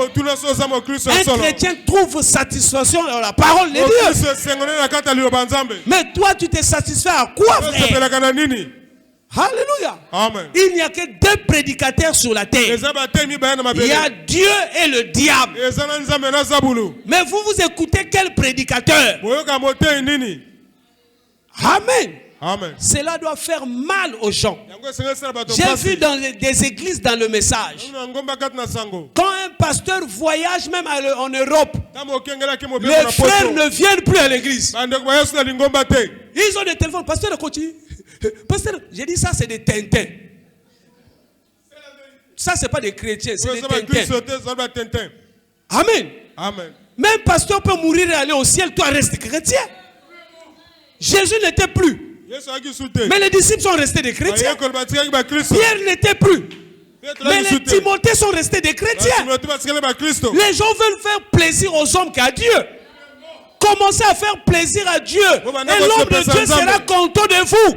chrétien trouve satisfaction dans la parole de Dieu. Mais toi, tu te satisfais à quoi, frère? Alléluia. Amen. Il n'y a que deux prédicateurs sur la terre. Il y a Dieu et le diable. Mais vous écoutez quel prédicateur? Amen. Amen. Cela doit faire mal aux gens. J'ai vu dans des églises dans le message, quand un pasteur voyage même en Europe, les frères ne viennent plus à l'église. Ils ont des téléphones. Pasteur, continue. Pasteur, j'ai dit ça, c'est des Tintins. Ça, c'est pas des chrétiens, c'est des Tintins. Amen. Amen. Même pasteur peut mourir et aller au ciel, toi restes chrétien. Jésus n'était plus. Mais les disciples sont restés des chrétiens. Pierre n'était plus. Mais les Timothées sont restés des chrétiens. Les gens veulent faire plaisir aux hommes qu'à Dieu. Commencez à faire plaisir à Dieu. Et l'homme de Dieu sera content de vous.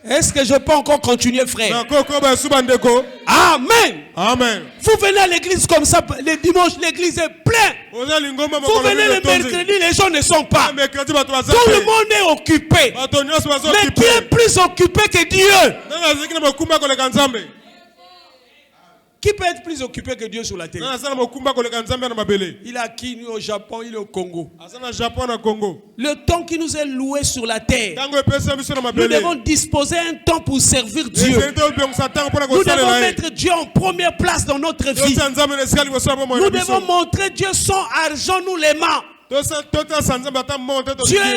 Est-ce que je peux encore continuer, frère? Amen. Amen. Vous venez à l'église comme ça, les dimanches, l'église est pleine. Vous venez le mercredi, les gens ne sont pas. Tout le monde est occupé. Mais qui est plus occupé que Dieu? Qui peut être plus occupé que Dieu sur la terre? Il est à Kini au Japon, il est au Congo. Le temps qui nous est loué sur la terre, nous devons disposer un temps pour servir Dieu. Nous devons mettre Dieu en première place dans notre vie. Nous devons montrer Dieu sans argent, nous l'aimons. Dieu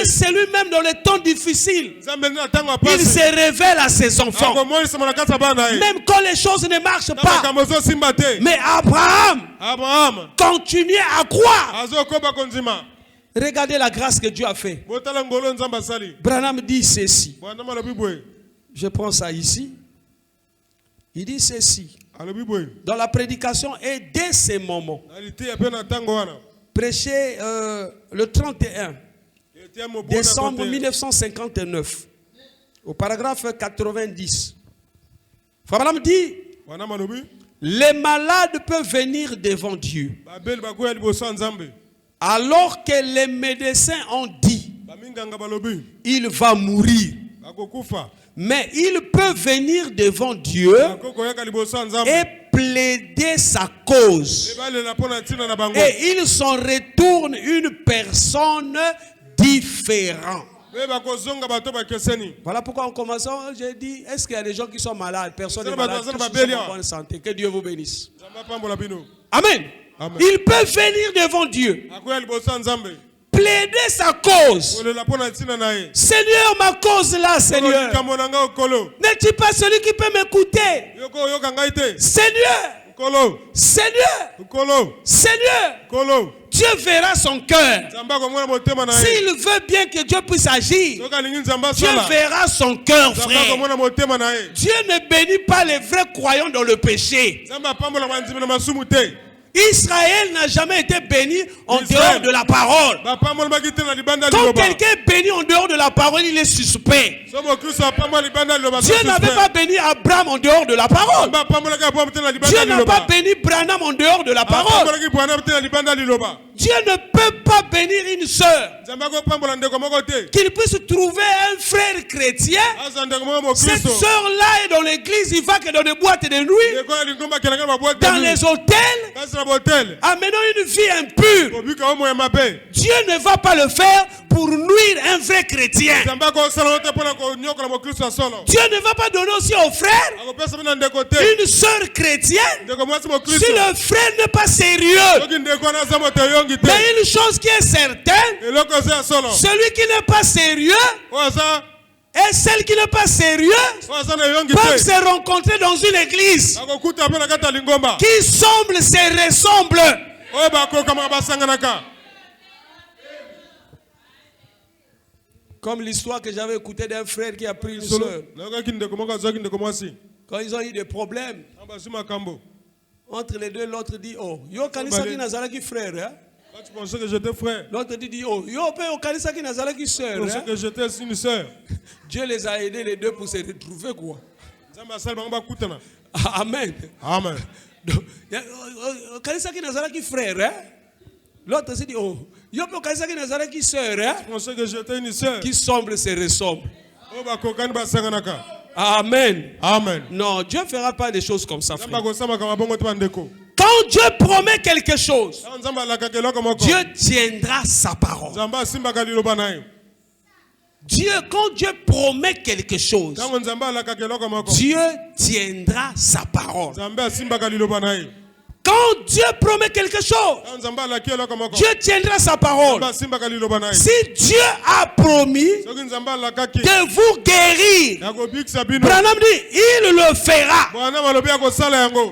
c'est lui-même dans les temps difficiles. Il se révèle à ses enfants. Même quand les choses ne marchent pas. Mais Abraham continuait à croire. Regardez la grâce que Dieu a fait. Branham dit ceci. Je prends ça ici. Il dit ceci. Dans la prédication et dès ces moments. Prêché le 31 décembre 1959, au paragraphe 90. Abraham dit, les malades peuvent venir devant Dieu, alors que les médecins ont dit, il va mourir. Mais il peut venir devant Dieu et plaider sa cause. Et il s'en retourne une personne différente. Voilà pourquoi en commençant, j'ai dit, est-ce qu'il y a des gens qui sont malades? Personne n'est malade, tous sont en bonne santé. Que Dieu vous bénisse. Amen. Il peut venir devant Dieu, plaider sa cause. Seigneur, ma cause là, Seigneur. N'es-tu pas celui qui peut m'écouter? Seigneur, Seigneur, Dieu verra son cœur. S'il veut bien que Dieu puisse agir, Dieu verra son cœur, frère. Dieu ne bénit pas les vrais croyants dans le péché. Israël n'a jamais été béni en dehors de la parole. Quand quelqu'un est béni en dehors de la parole, il est suspect. Dieu n'avait pas béni Abraham en dehors de la parole. Dieu n'a pas béni Branham en dehors de la parole. Dieu ne peut pas bénir une sœur qu'il puisse trouver un frère chrétien. Cette sœur-là est dans l'église, il va que dans des boîtes de nuit, dans les hôtels, amenant une vie impure. Dieu ne va pas le faire pour nuire un vrai chrétien. Dieu ne va pas donner aussi au frère une sœur chrétienne si le frère n'est pas sérieux. Mais une chose qui est certaine, celui qui n'est pas sérieux et celle qui n'est pas sérieuse peuvent se rencontrer dans une église qui semble se ressemble. Comme l'histoire que j'avais écoutée d'un frère qui a pris une soeur. Quand ils ont eu des problèmes entre les deux, l'autre dit, oh, yo kanisaki nazalaki frère, hein? Tu pensais que j'étais frère. L'autre dit, oh, yo pe kanisaki nazalaki sœur. Tu pensais que j'étais une sœur. Dieu les a aidés les deux pour se retrouver, quoi. Amen. Amen. Kanisaki nazalaki frère, hein? L'autre s'est dit, oh, yo pe kanisaki nazalaki sœur, hein? Tu pensais que j'étais une sœur. Qui semble se ressemble. Amen. Amen. Non, Dieu ne fera pas des choses comme ça, frère. Quand Dieu promet quelque chose, Dieu tiendra sa parole. Quand Dieu promet quelque chose, Dieu tiendra sa parole. Quand Dieu promet quelque chose, Dieu tiendra sa parole. Si Dieu a promis de vous guérir, Branham dit, il le fera.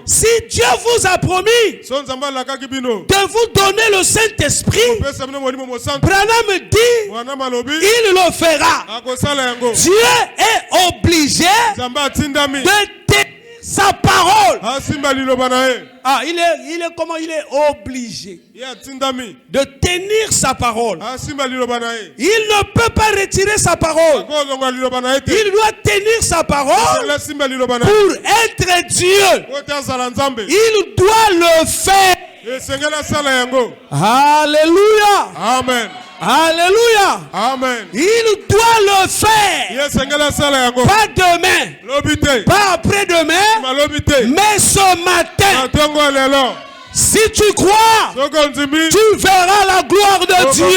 Si Dieu vous a promis de vous donner le Saint-Esprit, Branham dit, il le fera. Dieu est obligé de sa parole. Ah, il est comment? Il est obligé de tenir sa parole. Il ne peut pas retirer sa parole. Il doit tenir sa parole pour être Dieu. Il doit le faire. Alléluia. Amen. Alléluia. Amen. Il doit le faire. Pas demain, pas après-demain, mais ce matin. Si tu crois, tu verras la gloire de Dieu.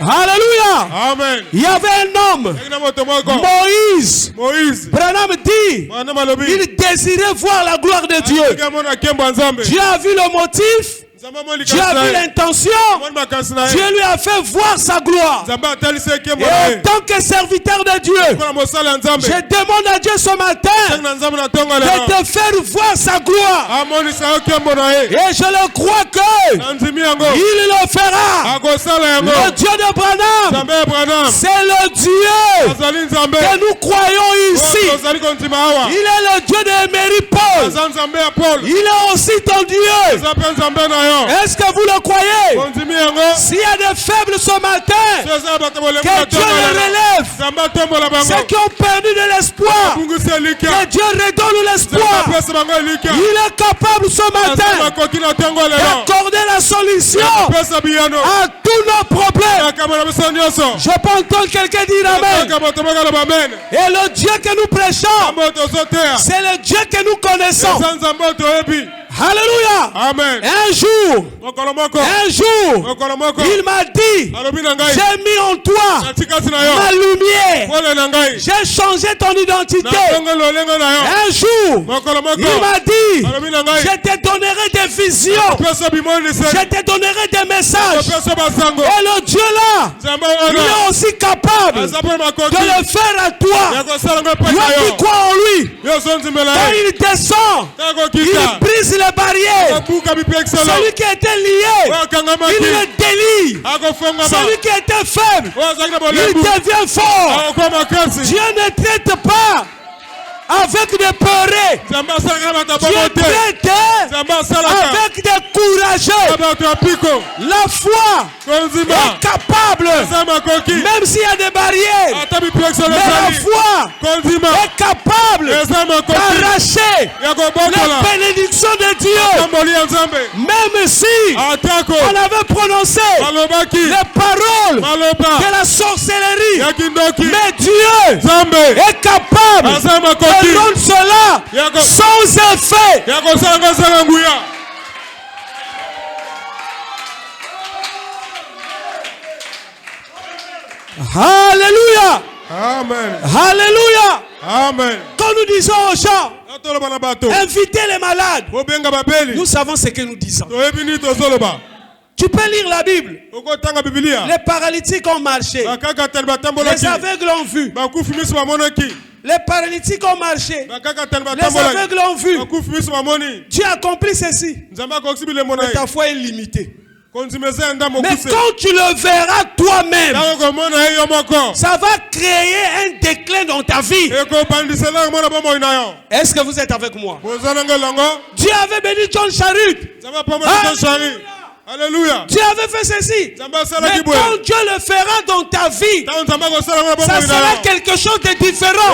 Alléluia. Amen. Il y avait un homme, Moïse. Branham dit, il désirait voir la gloire de Dieu. Dieu a vu le motif. Dieu a vu l'intention. Dieu lui a fait voir sa gloire. Et en tant que serviteur de Dieu, je demande à Dieu ce matin de te faire voir sa gloire. Et je le crois que il le fera. Le Dieu de Branham, c'est le Dieu que nous croyons ici. Il est le Dieu de Mary Paul. Il est aussi ton Dieu. Est-ce que vous le croyez? S'il y a des faibles ce matin, que Dieu les relève. Ceux qui ont perdu de l'espoir, que Dieu redonne l'espoir. Il est capable ce matin d'accorder la solution à tous nos problèmes. Je peux entendre quelqu'un dire Amen. Et le Dieu que nous prêchons, c'est le Dieu que nous connaissons. Alléluia. Amen. Un jour, il m'a dit, j'ai mis en toi ma lumière. J'ai changé ton identité. Un jour, il m'a dit, je te donnerai des visions. Je te donnerai des messages. Et le Dieu là, il est aussi capable de le faire à toi. Toi qui crois en lui, quand il descend, il brise les barrières. Celui qui était lié, il le délie. Celui qui était faible, il devient fort. Dieu ne traite pas avec des peureux. Dieu traite avec des courageux. La foi est capable, même s'il y a des barrières, mais la foi est capable d'arracher la bénédiction de Dieu. Même si on avait prononcé les paroles de la sorcellerie, mais Dieu est capable de rendre cela sans effet. Alléluia. Amen. Alléluia. Amen. Quand nous disons aux gens, invitez les malades, nous savons ce que nous disons. Tu peux lire la Bible. Les paralytiques ont marché. Les aveugles ont vu. Les paralytiques ont marché. Les aveugles ont vu. Tu as accompli ceci. Mais ta foi est limitée. Mais quand tu le verras toi-même, ça va créer un déclin dans ta vie. Est-ce que vous êtes avec moi? Dieu avait béni John Charut. Alléluia. Dieu avait fait ceci. Mais quand Dieu le fera dans ta vie, ça sera quelque chose de différent.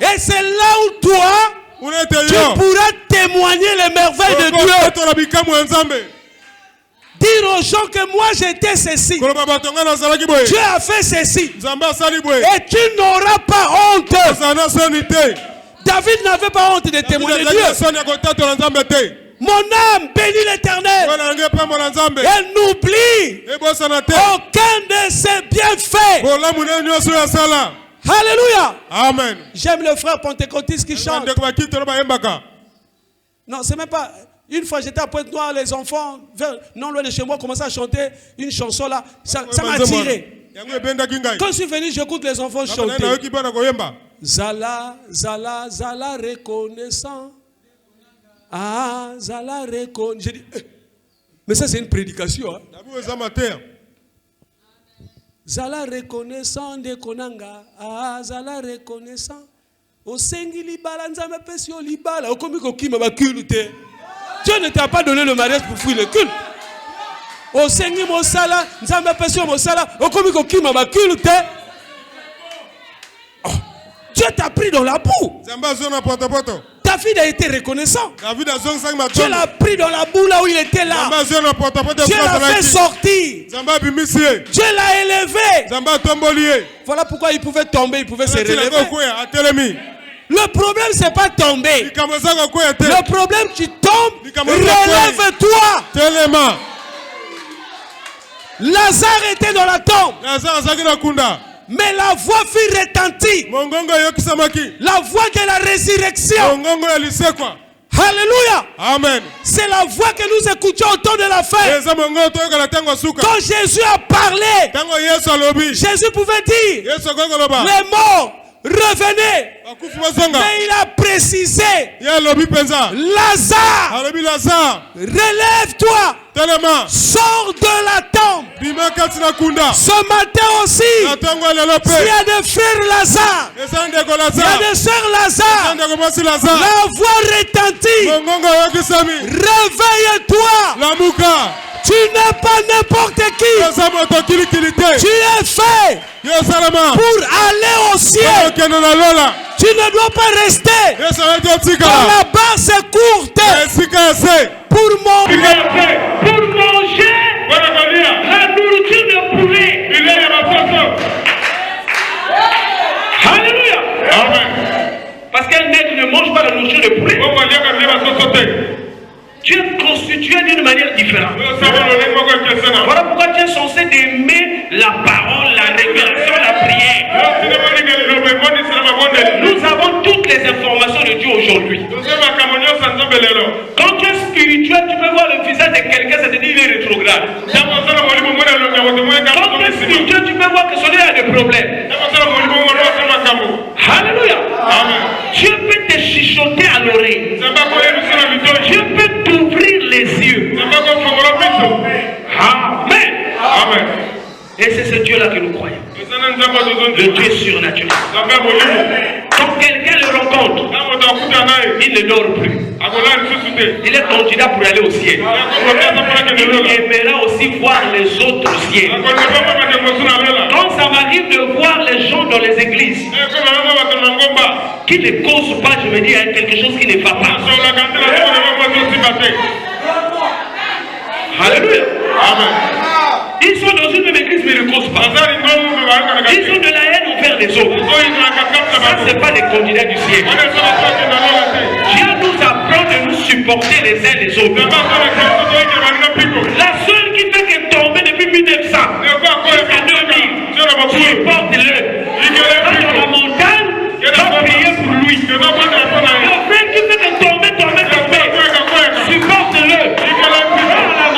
Et c'est là où toi, tu pourras témoigner les merveilles de Dieu. Dire aux gens que moi j'étais ceci. Dieu a fait ceci. Et tu n'auras pas honte. David n'avait pas honte de témoigner Dieu. Mon âme bénit l'Éternel et n'oublie aucun de ses bienfaits. Alléluia. Amen. J'aime le frère pentecôtiste qui chante. Non, c'est même pas... Une fois j'étais à Pointe-Noire, les enfants, non loin de chez moi, commençaient à chanter une chanson là. Ça m'a attiré. Quand je suis venu, j'écoute les enfants chanter. Zala, Zala, Zala, reconnaissant. Ah, Zala, reconnaissant. J'ai dit, mais ça c'est une prédication. Hein? Zala, reconnaissant de Konanga. Ah, Zala, reconnaissant. Dieu ne t'a pas donné le mariage pour fuir le culte. Dieu t'a pris dans la boue. David a été reconnaissant. Dieu l'a pris dans la boue là où il était là. Dieu l'a fait sortir. Dieu l'a élevé. Voilà pourquoi il pouvait tomber, il pouvait se relever. Le problème, c'est pas tomber. Le problème, tu tombes, relève-toi. Lazare était dans la tombe. Mais la voix fut retentie. La voix de la résurrection. Alléluia. Amen. C'est la voix que nous écoutions au temps de la fête. Quand Jésus a parlé, Jésus pouvait dire, les morts, revenez. Mais il a précisé, Lazare, relève-toi. Sors de la tombe. Ce matin aussi, il y a des frères Lazare, il y a des sœurs Lazare. La voix retentit. Réveille-toi. Tu n'es pas n'importe qui. Tu es fait pour aller au ciel. Tu ne dois pas rester quand la barre est courte. Pour manger la nourriture de poulet. Alléluia. Amen. Parce qu'un nègre ne mange pas la nourriture de poulet. Tu es constitué d'une manière différente. Voilà pourquoi tu es censé aimer la parole, la révélation, la prière. Nous avons toutes les informations de Dieu aujourd'hui. Quand tu es spirituel, tu peux voir le visage de quelqu'un, ça te dit il est rétrograde. Quand tu es spirituel, tu peux voir que celui-là a des problèmes. Alléluia. Dieu peut te chuchoter à l'oreille. Dieu peut t'ouvrir les yeux. Amen. Amen. Et c'est ce Dieu-là que nous croyons. Le Dieu surnaturel. Quand quelqu'un le rencontre, il ne dort plus. Il est candidat pour aller au ciel. Il aimera aussi voir les autres au ciel. Quand ça m'arrive de voir les gens dans les églises qui ne causent pas, je me dis, il y a quelque chose qui ne va pas. Alléluia. Amen. Ils sont dans une même église, mais ils ne causent pas. Ils ont de la haine envers les autres. Ça, ce n'est pas des candidats du ciel. Dieu nous apprend de nous supporter les uns les autres. La seule qui fait que tomber depuis 1900 jusqu'à 2000, supporte-le. Dans la montagne, va prier pour lui. Le frère qui fait que tomber, supporte-le. Dans la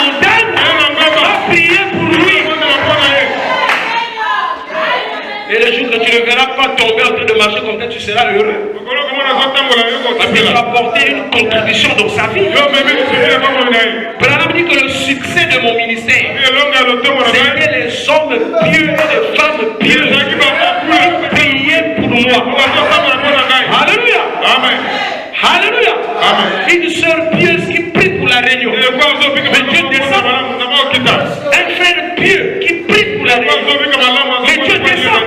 montagne, va prier pour lui. Et le jour que tu ne verras pas tomber en train de marcher comme ça, tu seras heureux. Parce que tu as apporté une contribution dans sa vie. Branham dit que le succès de mon ministère, c'était les hommes pieux et les femmes pieuses qui priaient pour moi. Alléluia. Amen. Alléluia. Amen. Une sœur pieuse qui prie pour la réunion. Mais Dieu descend. Un frère pieux qui prie pour la réunion. Mais Dieu descend.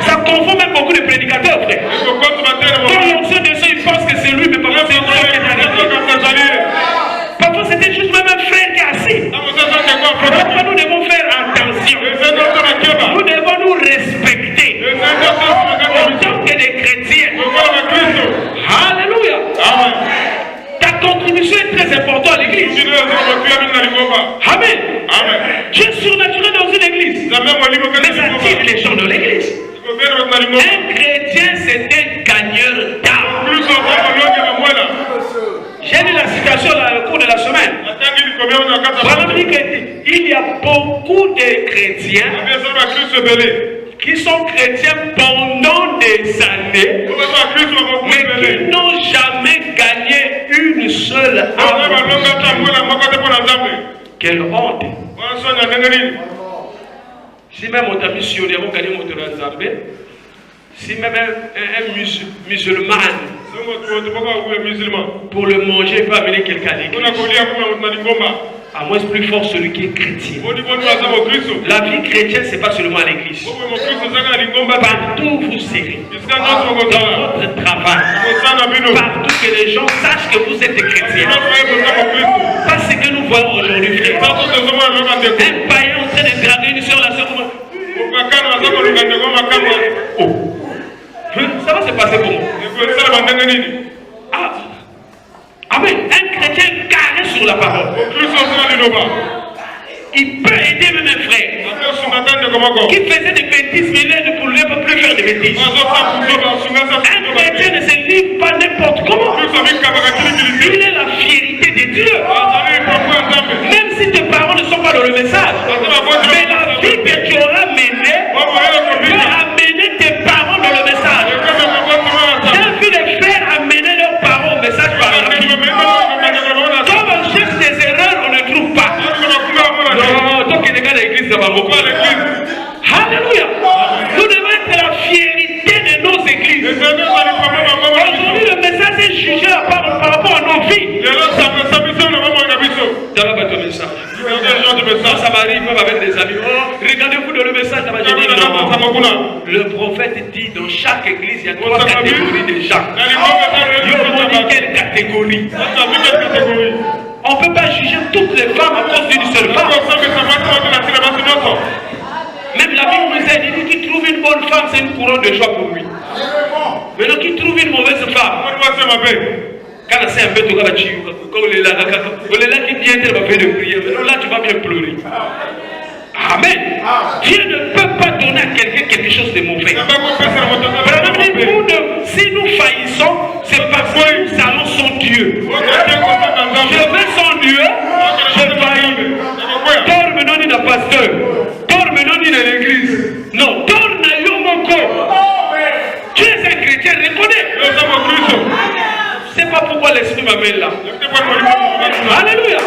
Ça confond même beaucoup de prédicateurs, frère. Quand l'onction descend, ils pensent que c'est lui, mais parfois c'est Dieu qui est arrivé. Parfois c'était juste même un frère qui est assis. Parfois nous devons faire attention. Nous devons nous respecter en tant que des chrétiens. Alléluia. Amen. Ta contribution est très importante à l'église. Amen. Amen. Dieu est surnaturel dans une église. Mais ça attire les gens dans l'église. Un chrétien, c'est un gagneur d'âme. J'ai lu la citation là, au cours de la semaine. Branham dit qu'il y a beaucoup de chrétiens qui sont chrétiens pendant des années, mais qui n'ont jamais gagné une seule âme. Quelle honte! Si même on t'a missionnaire, on gagne mon terrain Zambé, Si même un musulman, pour le manger, il peut amener quelqu'un à l'église. À moins plus fort celui qui est chrétien. La vie chrétienne, ce n'est pas seulement à l'église. Partout où vous serez, dans votre travail, partout que les gens sachent que vous êtes chrétien. Pas ce que nous voyons aujourd'hui, frère. Un païen en train de draguer une sur la sœur. Ça va se passer pour moi. Ah. Amen. Un chrétien carré sur la parole. Il peut aider même un frère qui faisait des bêtises, mais il ne peut plus faire des bêtises. Un chrétien ne se livre pas n'importe comment. Il est la fierté de Dieu. Même si tes parents ne sont pas dans le message, mais la vie que tu auras menée peut amener tes parents dans le message. J'ai vu les frères amener leurs parents au message par la vie. Comme on cherche des erreurs, on ne trouve pas. Non, donc il est dans l'église, ça va beaucoup. Alléluia. Nous devons être la fierté de nos églises. Aujourd'hui, le message est jugé par rapport à nos vies. Ça m'arrive même avec des amis. Oh, regardez-vous dans le message. Non. Le prophète dit dans chaque église, il y a 3 catégories de gens. Dieu nous dit quelle catégorie. On ne peut pas juger toutes les femmes à cause d'une seule femme. Même la Bible nous a dit qui trouve une bonne femme, c'est une couronne de joie pour lui. Mais donc qui trouve une mauvaise femme, quand c'est un peu de quand on est là qui vient de faire de prière, mais là tu vas bien pleurer. Amen. Dieu ne peut pas donner à quelqu'un quelque chose de mauvais. Si nous faillissons, c'est parce que nous allons son Dieu. Je vais son Dieu, je faillis. Tor me donne la pasteur, Tor me donne l'église. Non, Tor n'a eu mon corps. Tu es un chrétien, reconnais. C'est pas pourquoi l'esprit m'amène là. Alléluia.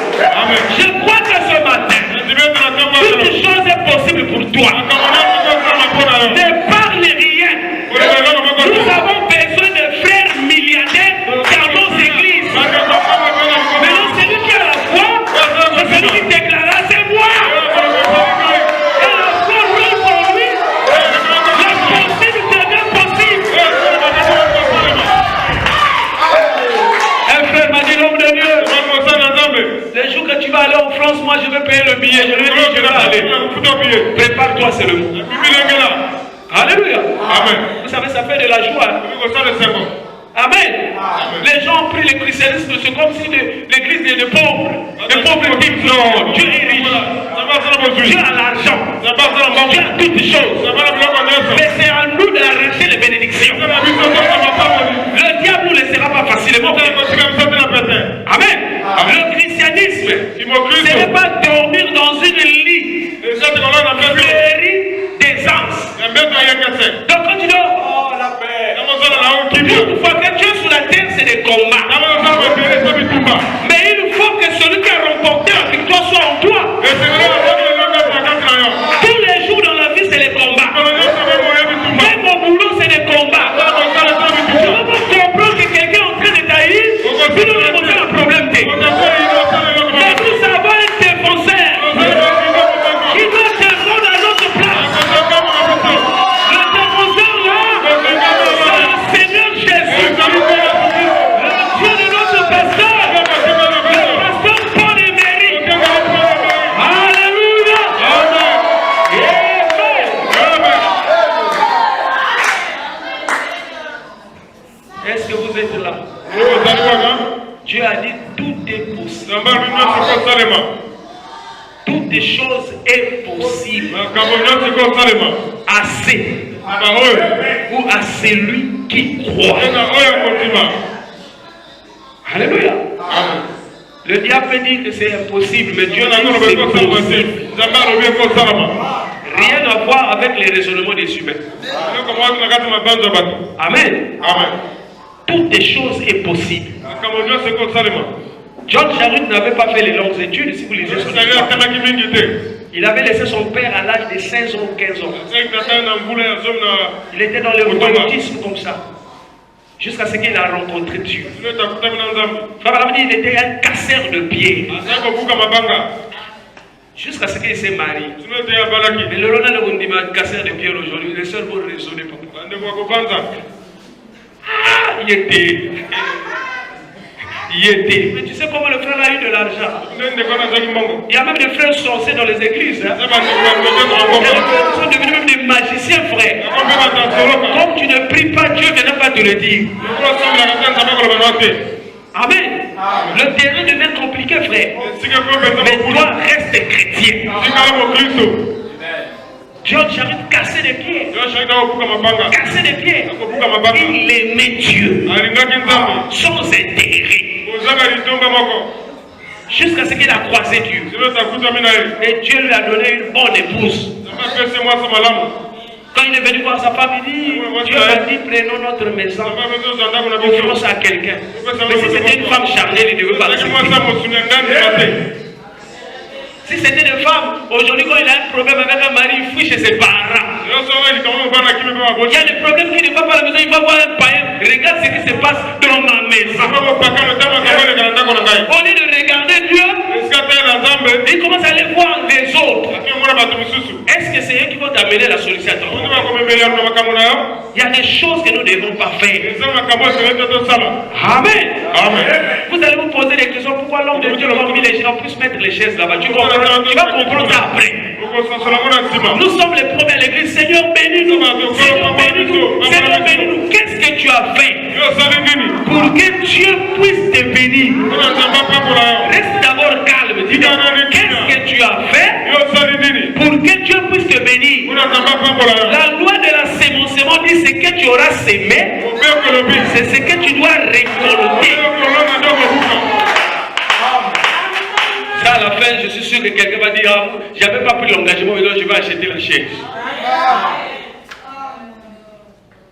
Je crois que ce matin, toute chose est possible pour toi. Ne parle rien. Nous avons besoin de frères milliardaires dans nos églises. Maintenant, celui qui a la foi, c'est celui qui déclara, c'est moi. Et la foi roule pour lui. L'impossible devient possible. Un frère m'a dit, l'homme de Dieu, les jours que tu vas aller en France, moi je vais payer le billet. Je lui ai dit, je vais aller. Prépare-toi seulement. Alléluia. Amen. Vous savez, ça fait de la joie. Amen. Les gens ont pris le christianisme, c'est comme si l'église est de pauvres. Les pauvres disent non, Dieu est riche. Dieu a l'argent. Dieu a toutes les choses. Mais c'est à nous d'arracher les bénédictions. Le diable ne nous laissera pas facilement. Amen. Le christianisme, ce n'est pas dormir dans une lit fleurie d'aisance. Donc quand tu dis, oh la paix, une fois que tu es sur la terre, c'est des combats. Mais il faut que celui qui a remporté la victoire soit en toi. Tous les jours dans la vie, c'est les combats. Même au boulot, c'est des combats. Tu vas pas comprendre que quelqu'un est en train de tailler, puis nous avons un problème. Mais nous avons un défenseur qui doit défendre à notre place. Le défenseur là, c'est le Seigneur Jésus, le Dieu de notre pasteur, le pasteur Paul Émeric. Alléluia. Est-ce que vous êtes là? Dieu a dit tout est possible. Toutes choses est possible. Assez. Ou à celui qui croit. Alléluia. Le diable dit que c'est impossible, mais Dieu dit que c'est possible. Rien à voir avec les raisonnements des humains. Amen. Toutes choses est possible. John Jarut n'avait pas fait les longues études, si vous lisez son histoire. Il avait laissé son père à l'âge de 16 ans ou 15 ans. Il était dans le romantisme comme ça. Jusqu'à ce qu'il a rencontré Dieu. Il était un casseur de pieds. Jusqu'à ce qu'il s'est marié. Mais le Ronald Gondima, casseur de pieds aujourd'hui, les seuls vont raisonner. Ah, il était. Mais tu sais comment le frère a eu de l'argent? Il y a même des frères sorciers dans les églises. Hein? Ils sont devenus même des magiciens, frère. Comme tu ne pries pas, Dieu ne viendra pas te le dire. Amen. Le terrain devient compliqué, frère. Mais toi, reste chrétien. John j'arrive à casser les pieds. Casser les pieds. Il aimait Dieu. Sans intérêt. Jusqu'à ce qu'il a croisé Dieu. Et Dieu lui a donné une bonne épouse. Quand il est venu voir sa femme, il dit, Dieu a dit, prenons notre maison, confions à quelqu'un. Mais si c'était une femme charnelle, il devait partir. Si c'était une femme, aujourd'hui quand il a un problème avec un mari, il fuit chez ses parents. Il y a des problèmes qui ne vont pas à la maison, il va voir un païen. Regarde ce qui se passe dans ma maison. Au lieu de regarder Dieu, il commence à aller voir les autres. Est-ce que c'est eux qui vont t'amener la solution? Il y a des choses que nous ne devons pas faire. Amen. Vous allez vous poser des questions. Pourquoi l'homme de Dieu a mis les gens puissent mettre les chaises là-bas? Tu vas comprendre ça après. Nous sommes les premiers à l'église. Seigneur, bénis-nous. Seigneur, bénis-nous. Seigneur, bénis-nous. Qu'est-ce que tu as fait pour que Dieu puisse te bénir? Reste d'abord calme. Dis qu'est-ce que tu as fait pour que Dieu puisse te bénir? La loi de la sémence dit ce que tu auras sémé, c'est ce que tu dois récolter. Ça, à la fin, je suis sûr que quelqu'un va dire, ah, j'avais pas pris l'engagement, mais donc je vais acheter la chaise.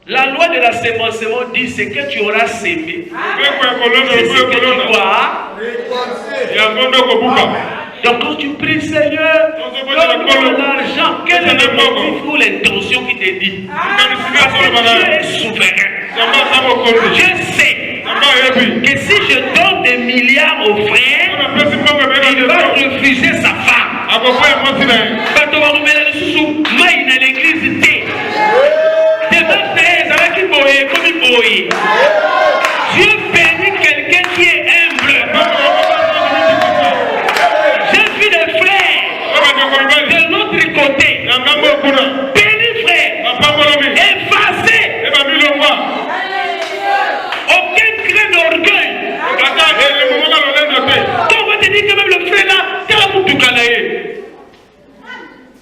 La loi de la sémencement dit ce que tu auras sémé, c'est ce que tu dois. Donc quand tu pries, Seigneur, donne-moi l'argent, quel est le motif ou l'intention qui te dit? Parce que Dieu est souverain. Dieu sait que si je donne des milliards aux frères, il va refuser sa femme. Quand on va remettre le sous, maï dans l'église, Dieu bénit quelqu'un qui est humble. J'ai vu des frères de l'autre côté. Bénis frère. Effacé. Aucun craint d'orgueil. Donc on va te dire que même le frère là, tu as beaucoup de canaïs.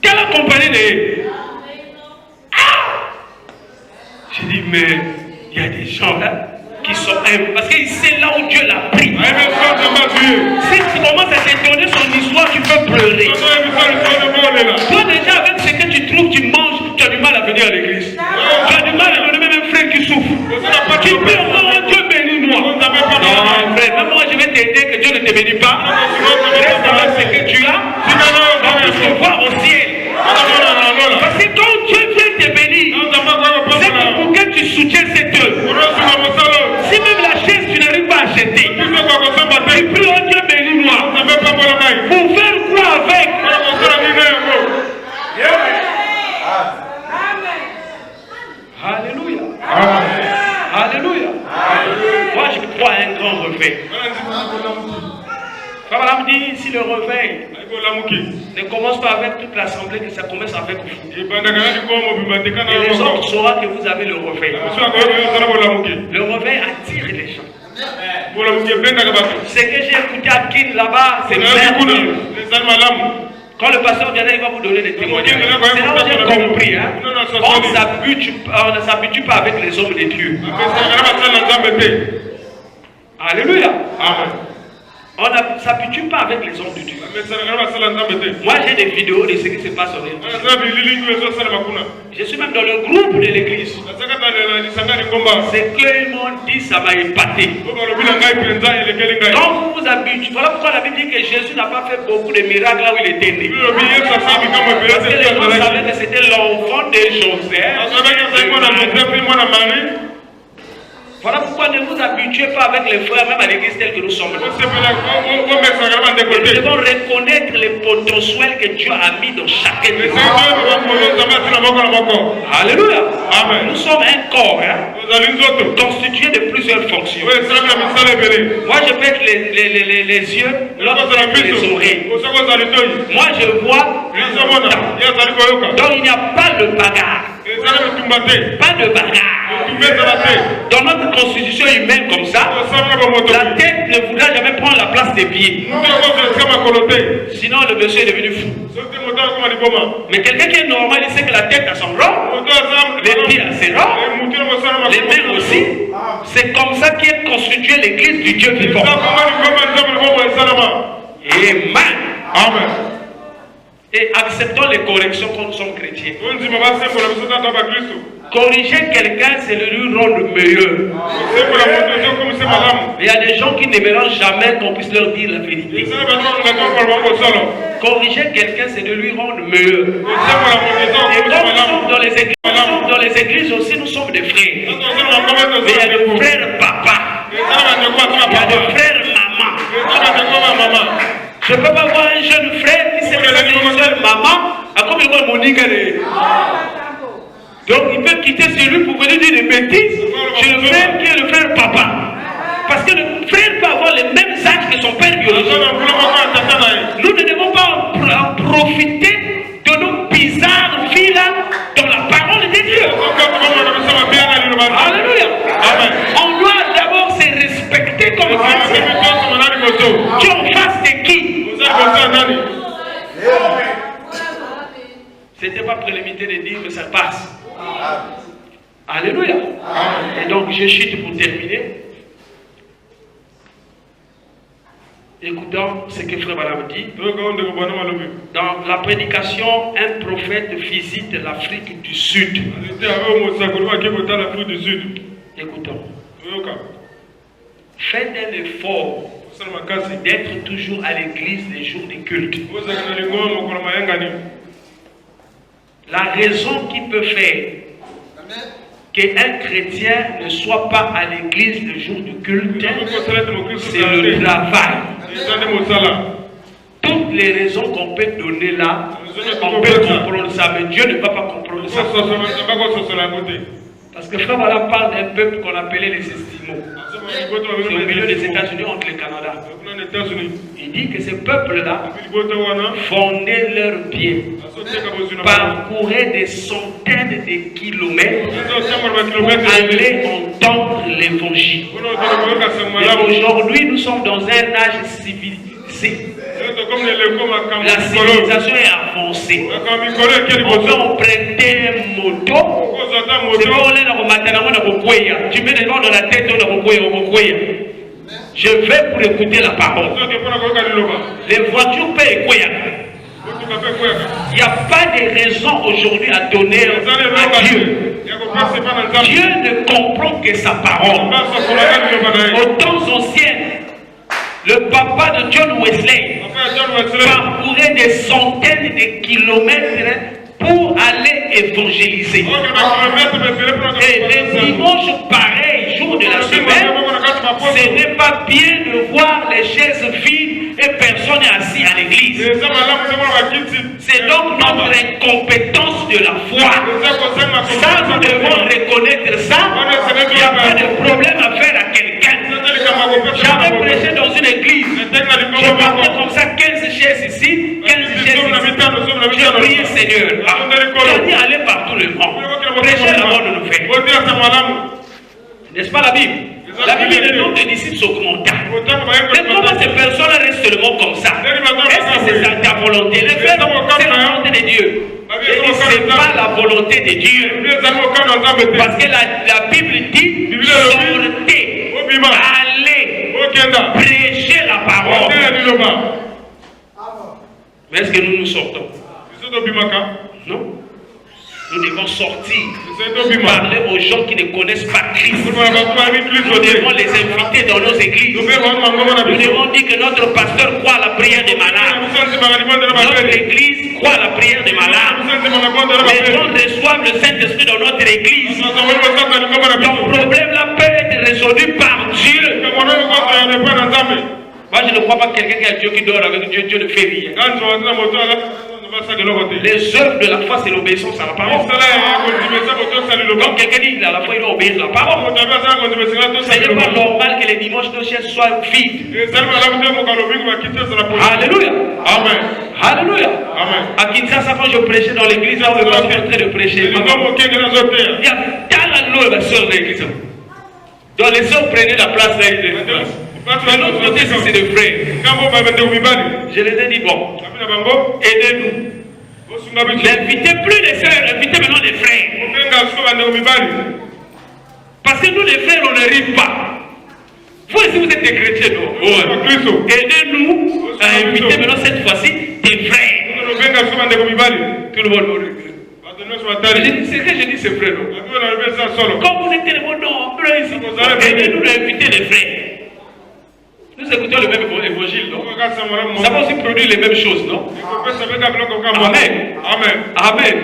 Tu as accompagné de. J'ai dit, mais il y a des gens là qui sont humbles. Parce qu'il sait là où Dieu l'a pris. Si tu commences à te donner son histoire, tu peux pleurer. Toi déjà, avec ce que tu trouves, tu manges, tu as du mal à venir à l'église. Tu as du mal à donner même un frère qui souffre. Tu peux encore, Dieu bénis-moi. Non, frère, même moi je vais t'aider que Dieu ne te bénisse pas. Reste avec ce que tu as. On peut se voir au ciel. Parce que quand Dieu vient te bénir, c'est que pour que tu soutiens cette œuvre. Si même la chaise tu n'arrives pas à acheter, tu pries, oh Dieu bénis-moi. Pour faire quoi avec? Alléluia. Alléluia. Moi je crois à un grand réveil. Frère me dit, si le réveil ne commence pas avec toute l'assemblée, que ça commence avec vous. Et les autres sauront que vous avez le réveil. Le réveil attire les gens. Ce que j'ai écouté à Kin là-bas, c'est merveilleux. Quand le pasteur viendra, il va vous donner des témoignages. C'est là où j'ai compris. Hein? On ne s'habitue pas avec les hommes de Dieu. Alléluia. Amen. On ne s'habitue pas avec les hommes de Dieu. Moi j'ai des vidéos de ce qui se passe en Église. Je suis même dans le groupe de l'église. Ce qu'ils m'ont dit, ça m'a épaté. Donc vous vous habituez. Voilà pourquoi la Bible dit que Jésus n'a pas fait beaucoup de miracles là où il était né. Parce que les gens savaient que c'était l'enfant de Joseph. Voilà pourquoi ne vous habituez pas avec les frères, même à l'église telle que nous sommes. Nous devons reconnaître le potentiel que Dieu a mis dans chacun de nous. Alléluia. Amen. Nous sommes un corps constitué de plusieurs fonctions. Moi je pète les yeux, l'autre les oreilles. Moi je vois. Donc il n'y a pas de bagarre. Pas de bagarre. Dans notre constitution humaine comme ça, la tête ne voudra jamais prendre la place des pieds. Sinon le monsieur est devenu fou. Mais quelqu'un qui est normal, il sait que la tête a son rang, les pieds a ses rangs, les mains aussi. C'est comme ça qu'est constituée l'église du Dieu vivant. Amen. Et acceptons les corrections quand nous sommes chrétiens. Corriger quelqu'un, c'est le lui rendre meilleur. Il y a des gens qui ne mélangent jamais qu'on puisse leur dire la vérité. Corriger quelqu'un, c'est de lui rendre meilleur. Et quand nous sommes dans les églises aussi, nous sommes des frères. Mais il y a des frères papa. Il y a des frères maman. Je ne peux pas voir un jeune frère qui s'est fait une seule maman, à comme il voit mon nigéré. Donc il peut quitter celui pour venir dire des bêtises chez le frère qui est le frère papa. Parce que le frère peut avoir les mêmes âges que son père biologique. Nous ne devons pas en profiter de nos bizarres vies là dans la parole de Dieu. Alléluia. On doit d'abord se respecter comme chrétien. Tu en face de qui? C'était pas prélimité de dire que ça passe. Alléluia. Et donc je chute pour terminer. Écoutons ce que Frère Balaam dit. Dans la prédication, un prophète visite l'Afrique du Sud. Écoutons. Faites un effort d'être toujours à l'église les jours de culte. La raison qui peut faire qu'un chrétien ne soit pas à l'église le jour du culte, c'est le travail. Toutes les raisons qu'on peut donner là, on peut comprendre ça, mais Dieu ne va pas comprendre ça. Parce que Frère Balaam parle d'un peuple qu'on appelait les Esquimaux. C'est au milieu des États-Unis entre le Canada. Il dit que ce peuple-là fondaient leurs pieds, parcouraient des centaines de kilomètres pour aller entendre l'évangile. Et aujourd'hui, nous sommes dans un âge civilisé. La civilisation est avancée. On peut emprunter un moto. Tu mets les mains dans la tête. Je vais pour écouter la parole. Les voitures peuvent écouter. Il n'y a pas de raison aujourd'hui à donner à Dieu. Dieu ne comprend que sa parole. Aux temps anciens, le papa de John Wesley parcourait des centaines de kilomètres pour aller évangéliser. Et les dimanches pareils, jour de la semaine, ce n'est pas bien de voir les chaises vides et personne assis à l'église. C'est donc notre incompétence de la foi. Ça, nous devons reconnaître ça. Il n'y a pas de problème à faire à quelqu'un. J'avais prêché dans une église. Je partais comme ça, 15 chaises ici, 15 chaises ici. J'ai prié Seigneur. J'ai dit allez partout le monde. Prêchez la mort de nos frères. N'est-ce pas la Bible? La Bible dit le nombre de disciples s'augmenta. Mais comment ces personnes restent seulement comme ça? Est-ce que c'est ta volonté? Le fait, c'est la volonté de Dieu. Et ce n'est pas la volonté de Dieu. Parce que la Bible dit sortez, allez, prêcher la parole. Mais est-ce que nous nous sortons? Non. Nous devons sortir, parler aux gens qui ne connaissent pas Christ. Nous devons les inviter dans nos églises. Nous devons dire que notre pasteur croit à la prière des malades. Notre église croit à la prière des malades. Les gens reçoivent le Saint-Esprit dans notre église. Ton problème là peut être résolu par Dieu. Moi je ne crois pas que quelqu'un qui a Dieu qui dort avec Dieu, Dieu ne fait rien. Les œuvres de la foi, c'est l'obéissance à la parole. Quand quelqu'un dit à la foi, il doit obéir à la parole. Ce n'est pas normal que les dimanches de ciel soient vides. Alléluia. Amen. Alléluia. Amen. À Kinshasa, quand je prêchais dans l'église, là où le pasteur est en train de prêcher, il y a tant de sœurs de l'église. Donc les sœurs prenaient la place là. De l'autre côté, c'est des frères. Je les ai dit, bon, aidez-nous. N'invitez plus les sœurs, invitez maintenant les frères. Parce que nous, les frères, on n'arrive pas. Vous, si vous êtes des chrétiens, non. Aidez-nous à inviter maintenant cette fois-ci des frères. Tout le monde me regarde. C'est que je dis, c'est vrai, non. Quand vous êtes tellement nombreux ici, aidez-nous à inviter les frères. Nous écoutons le même évangile, non? Ça va aussi produire les mêmes choses, non? Amen. Amen. Amen.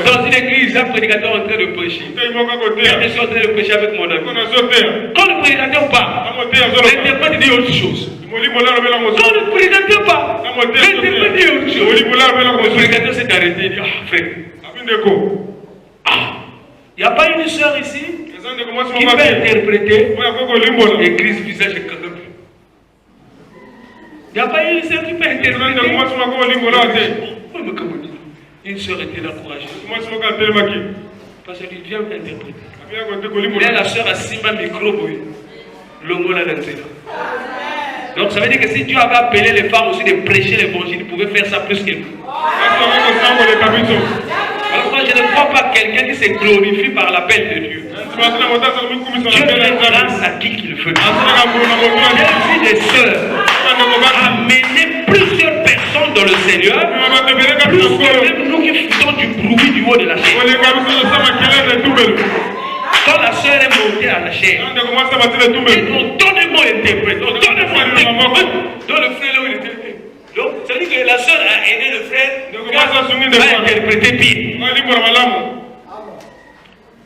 Dans une église, un prédicateur est en train de prêcher. Je suis en train de prêcher avec mon ami. Quand le prédicateur parle, l'interprète dit autre chose. Quand le prédicateur parle, l'interprète dit autre chose. Le prédicateur s'est arrêté et dit, ah frère, il n'y a pas une sœur ici qui peut interpréter l'église visage et correct. Il n'y a pas une sœur qui peut interpréter. Une sœur était là courageuse. Parce qu'elle vient interpréter. Mais la sœur a Simba micro. Donc ça veut dire que si Dieu avait appelé les femmes aussi de prêcher l'évangile, ils pouvaient faire ça plus que nous. Alors moi je ne crois pas quelqu'un qui se glorifie par l'appel de Dieu. Dieu fait grâce à qui qu'il veut. J'ai vu des sœurs amener plusieurs personnes dans le Seigneur, plus que même nous qui faisons du bruit du haut de la chair. Quand la sœur est montée à la chair, ils ont donnez-moi interprète, donnez-moi interprète. Dans le frère là où il était. Donc, ça veut dire que la sœur a aidé le frère à interpréter bien.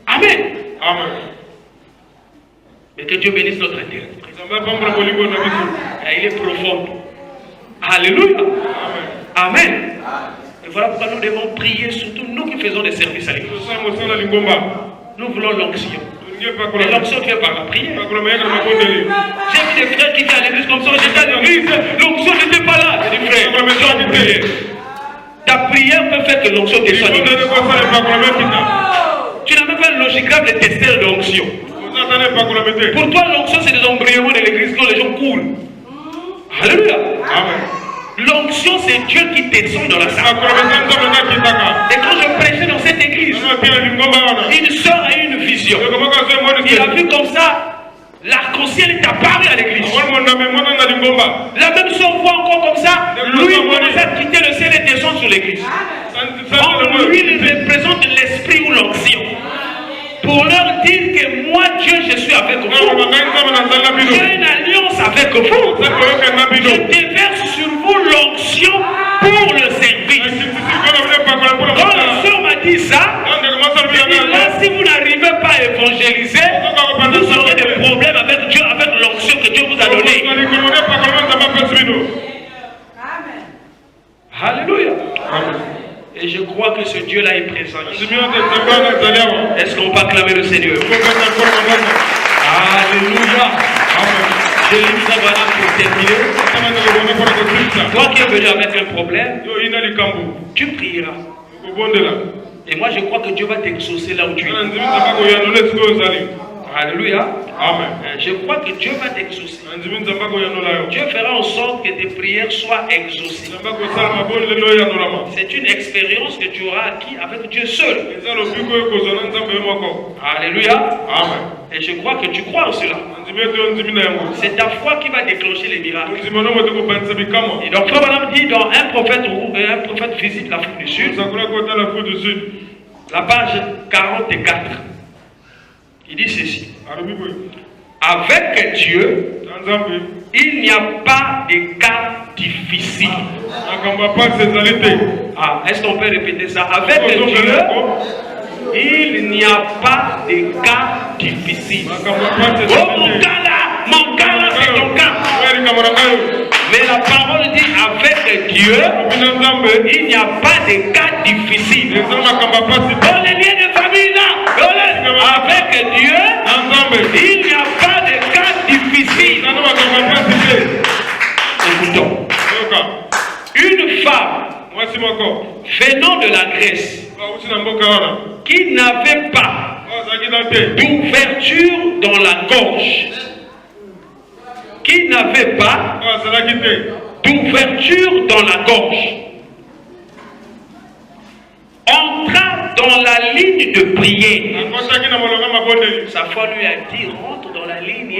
Amen. Amen. Mais que Dieu bénisse notre intérêt. Il est profond. Alléluia. Amen. Et voilà pourquoi nous devons prier, surtout nous qui faisons des services à l'église. Nous voulons l'onction. Et l'onction vient par la prière. J'ai vu des frères qui étaient à l'église comme ça, j'étais à l'église, l'onction n'était pas là. J'ai dit frère, ta prière peut faire que l'onction descende. Tu n'as même pas le logiciel de tester l'onction. Pour toi, l'onction, c'est des embrayements de l'église quand les gens coulent. Alléluia. L'onction, c'est Dieu qui descend dans la salle. Et quand je prêchais dans cette église, une sœur a eu une vision. Il a vu comme ça, l'arc-en-ciel est apparu à l'église. La même sœur voit encore comme ça, lui commence à quitter le ciel et descend sur l'église. Lui, il représente l'esprit ou l'onction. Pour leur dire que moi, Dieu, je suis avec vous. J'ai une alliance avec vous. Je déverse sur vous l'onction pour le service. Quand la sœur m'a dit ça, là, si vous n'arrivez pas à évangéliser, vous aurez des problèmes avec Dieu, avec l'onction que Dieu vous a donnée. Alléluia. Et je crois que ce Dieu-là est présent ici. Est-ce qu'on peut acclamer le Seigneur? Alléluia. Je lis ça voilà pour terminer. Toi qui es venu avec un problème, tu prieras. Et moi je crois que Dieu va t'exaucer là où tu es. Alléluia. Amen. Je crois que Dieu va t'exaucer. Dieu fera en sorte que tes prières soient exaucées. C'est une expérience que tu auras acquis avec Dieu seul. Alléluia. Amen. Et je crois que tu crois en cela. C'est ta foi qui va déclencher les miracles. Et donc, Frère Branham dit dans un prophète visite l'Afrique du Sud, la page 44, il dit ceci. Avec Dieu, il n'y a pas de cas difficiles. Ah, est-ce qu'on peut répéter ça? Avec Dieu, il n'y a pas de cas difficiles. Oh, mon cas là, c'est ton cas. Mais la parole dit avec Dieu, il n'y a pas de cas difficiles. Oh, les liens de famille là, avec Dieu, il n'y a pas de cas difficiles. Écoutons. Une femme venant de la Grèce qui n'avait pas d'ouverture dans la gorge, qui n'avait pas d'ouverture dans la gorge, entra dans la ligne de prière. Sa foi lui a dit, rentre dans la ligne.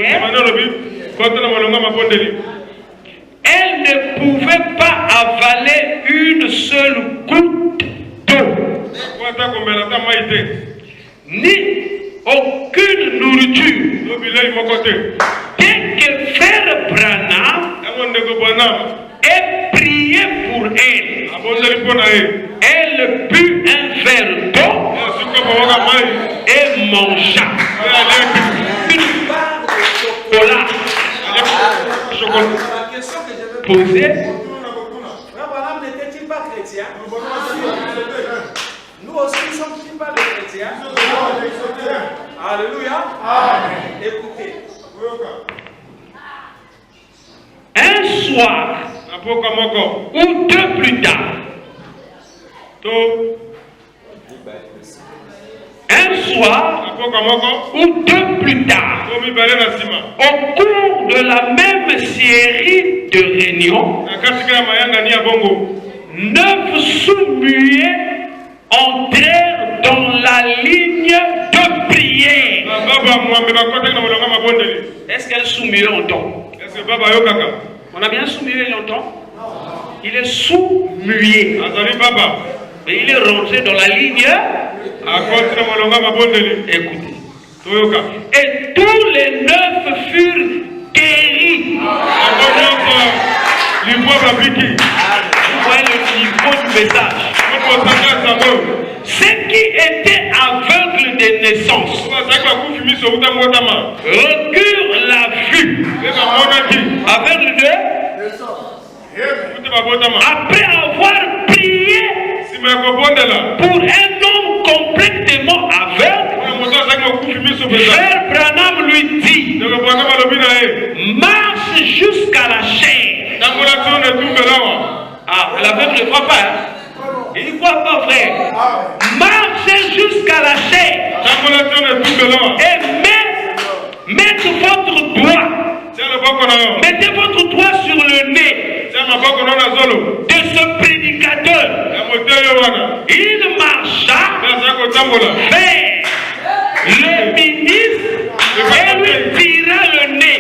Elle ne pouvait pas avaler une seule goutte d'eau, ni aucune nourriture. Dès que Frère Branham ait prié pour elle, elle but un verre d'eau et mangea une barre de chocolat. Posé. Frère Branham n'était-il pas chrétien? Nous aussi ne sommes-ils pas des chrétiens? Alléluia. Écoutez. Un soir ou deux plus tard, au cours de la même série de réunions, 9 sous-muets entrèrent dans la ligne de prière. Est-ce qu'un sous-muet entend? On a bien sous-muet longtemps? Il est sous-muet. Et il est rentré dans la ligne. Écoutez. Et tous les 9 furent guéris. Vous voyez le niveau du message. Ceux qui étaient aveugles de naissance recurent la vue. Aveugle de naissance. Après avoir prié pour un homme complètement aveugle, Frère Branham lui dit, marche jusqu'à la chair. Ah, l'aveugle ne croit pas. Hein? Il ne croit pas, frère. Marchez jusqu'à la chair. Et mettez votre doigt. Mettez votre doigt sur le nez de ce prédicateur. Il marcha vers le ministre et lui tira le nez.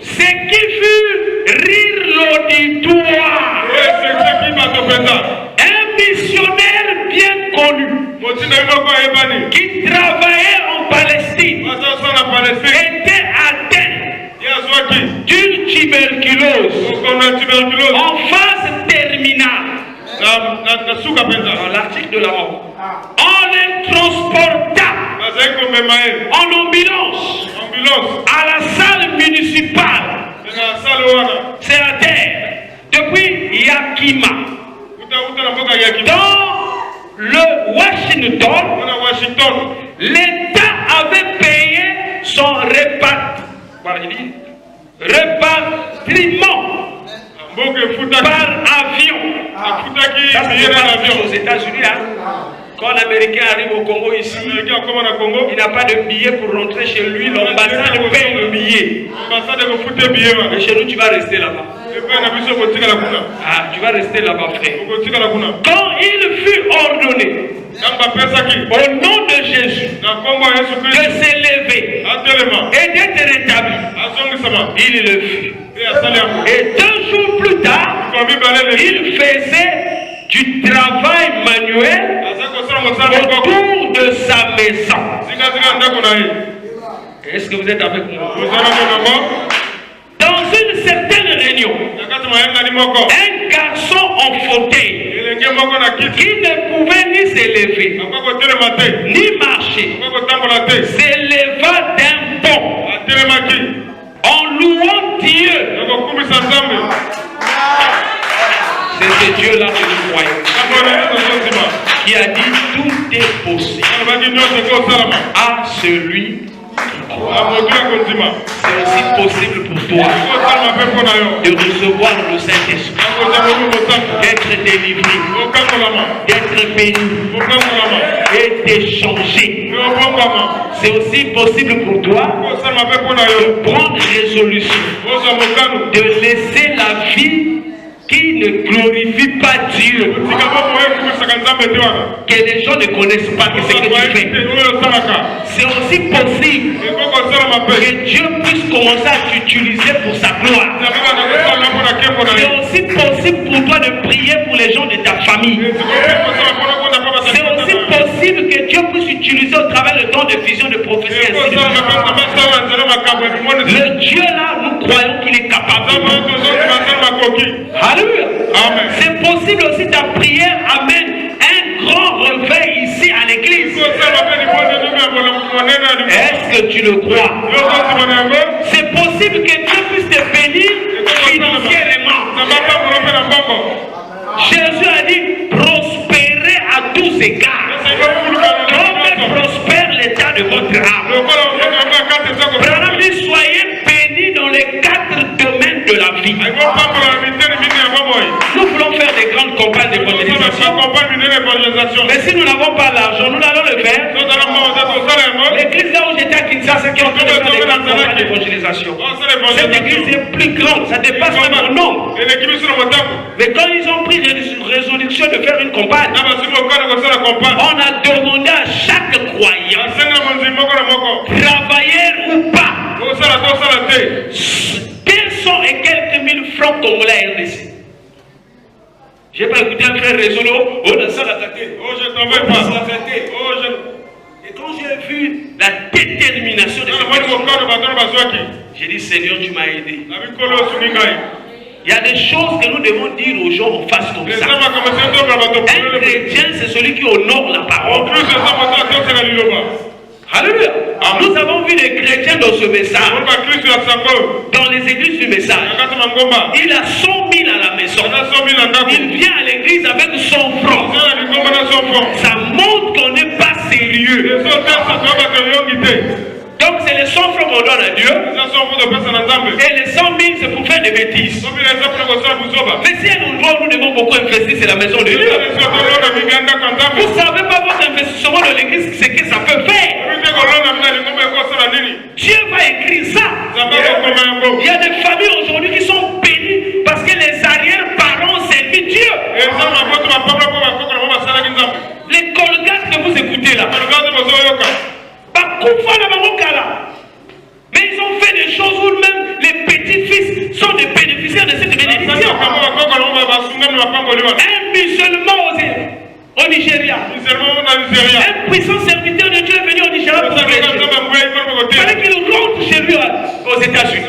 Ce qui fut rire l'auditoire. Un missionnaire bien connu qui travaillait en Palestine était atteint d'une tuberculose en phase terminale. Dans l'article de la mort, on les transporta en ambulance à la salle municipale. C'est à terre depuis Yakima. Dans le Washington, l'État avait payé son repatriement par avion. Ça se passe aux États-Unis. Hein? Quand l'Américain arrive au Congo ici, il n'a pas de billet pour rentrer chez lui, l'ambassade paye le billet. Et chez nous, tu vas rester là-bas. Ah, tu vas rester là-bas, frère. Quand il fut ordonné, au nom de Jésus, de s'élever et d'être rétabli, il le fut. Et 2 jours plus tard, il faisait du travail manuel autour de sa maison. Est-ce que vous êtes avec moi? Dans une certaine réunion, un garçon en fauteuil qui ne pouvait ni s'élever, ni marcher, s'éleva d'un bond en louant Dieu. C'est ce Dieu-là que nous croyons, qui a dit tout est possible à celui qui croit. C'est aussi possible pour toi de recevoir le Saint-Esprit, d'être délivré, d'être béni et d'échanger. C'est aussi possible pour toi de prendre résolution, de laisser la vie qui ne glorifie pas Dieu, que les gens ne connaissent pas ce que tu fais. C'est aussi possible que Dieu puisse commencer à t'utiliser pour sa gloire. C'est aussi possible pour toi de prier pour les gens de ta famille. C'est aussi possible que Dieu puisse utiliser au travers le don de vision, de prophétie. Le Dieu là, nous croyons qu'il est capable. Alléluia. C'est possible aussi ta prière amène un grand réveil ici à l'église. Est-ce que tu le crois? C'est possible que Dieu puisse te bénir financièrement. Jésus a dit prospérez à tous égards, comme prospère l'état de votre âme. Soyez bénis dans les 4 domaines de la vie. Nous voulons faire des grandes campagnes d'évangélisation. Mais si nous n'avons pas l'argent, nous allons le faire. L'église là où j'étais à Kinshasa qui est en train de faire des grandes campagnes d'évangélisation. Cette église est plus grande, ça dépasse même mon nombre. Mais quand ils ont pris résolution de faire une campagne, on a demandé à chaque croyant, travailleur ou pas, quels sont et quelques 1000 francs congolais à RDC. Je n'ai pas écouté un frère résolu. Oh, dans ça, l'attaqué. Oh, je ne travaille pas. Et quand j'ai vu la détermination de cette personne, j'ai dit, Seigneur, tu m'as aidé. Il y a des choses que nous devons dire aux gens en face comme ça. Un chrétien, c'est celui qui honore la parole. Alléluia. Nous avons vu des chrétiens dans ce message, dans les églises du message. Il a 100 000 à la maison. Il vient à l'église avec 100 francs. Ça montre qu'on n'est pas sérieux. Donc c'est les 100 francs qu'on donne à Dieu. Et les 100 000 c'est pour faire des bêtises. Mais si un endroit où nous devons beaucoup investir, c'est la maison de Dieu. Vous ne savez pas votre investissement dans l'église, ce que ça peut faire. Dieu va écrire ça. Il y a des familles aujourd'hui qui sont bénies parce que les arrière-parents servent Dieu. Les Colgates que vous écoutez là, mais ils ont fait des choses où même les petits-fils sont des bénéficiaires de cette bénédiction. Un musulman au Nigeria, un puissant serviteur de Dieu est venu au Nigeria pour prêcher. Il fallait qu'il rentre chez lui aux États-Unis.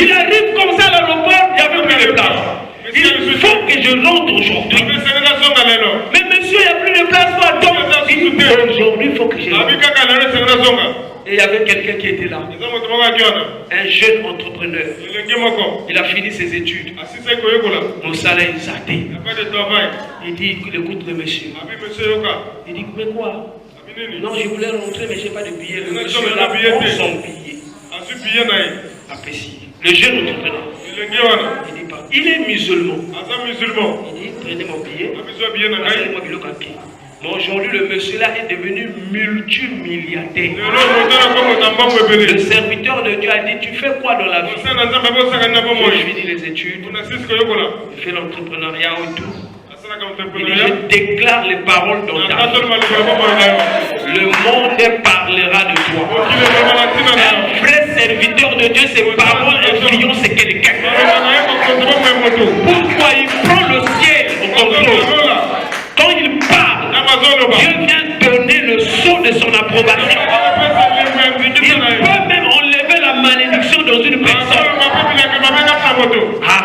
Il arrive comme ça à l'aéroport, il n'y avait plus de place. Il faut que je rentre aujourd'hui. Mais monsieur, il n'y a plus de place pour attendre. Aujourd'hui, il faut que je rentre. Et il y avait quelqu'un qui était là. Un jeune entrepreneur. Il a fini ses études. Mon salaire est saté. Il dit, écoute le monsieur. Il dit, mais quoi? Non, je voulais rentrer, mais je n'ai pas de billet. Le monsieur là prend son billet. Le jeune entrepreneur. Il dit pas. Il est musulman. Il dit, prenez mon billet. Passez-moi le papier. Mais aujourd'hui, le monsieur là est devenu multimilliardaire. Le serviteur de Dieu a dit, tu fais quoi dans la vie? Je lui dis les études. Je fais l'entrepreneuriat et tout. Il dit, je déclare les paroles dans ta vie. Le monde parlera de toi. Un vrai serviteur de Dieu, ses paroles influencent quelqu'un. Pourquoi il prend le ciel au contrôle? Quand il parle, Dieu vient donner le son de son approbation. Il peut même enlever la malédiction dans une personne.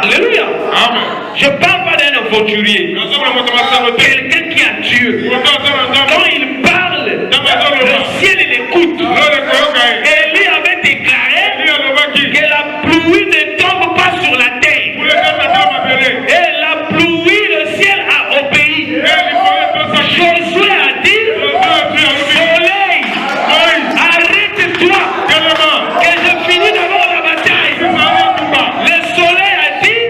Alléluia. Je ne parle pas d'un aventurier. Quelqu'un qui a Dieu. Quand il parle, le ciel l'écoute. Élie avait déclaré que la pluie ne tombe pas sur la terre. Et la pluie, le ciel a obéi. Josué a dit, soleil, arrête-toi, que je finis d'abord la bataille. Le soleil a dit,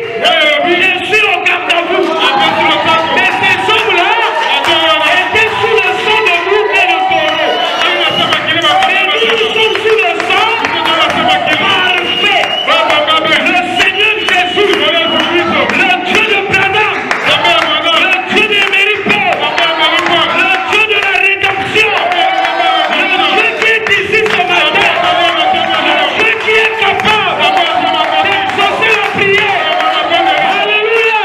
je suis au garde à vous. Mais ces hommes-là étaient sous le sang de vous et le taureau. Mais nous sommes sous le sang parfait. Le Seigneur Jésus, le Dieu de Branham, le Dieu de Méripo, le Dieu de la rédemption, le Dieu qui est ici ce matin, le Dieu qui est capable d'exaucer la prière. Alléluia.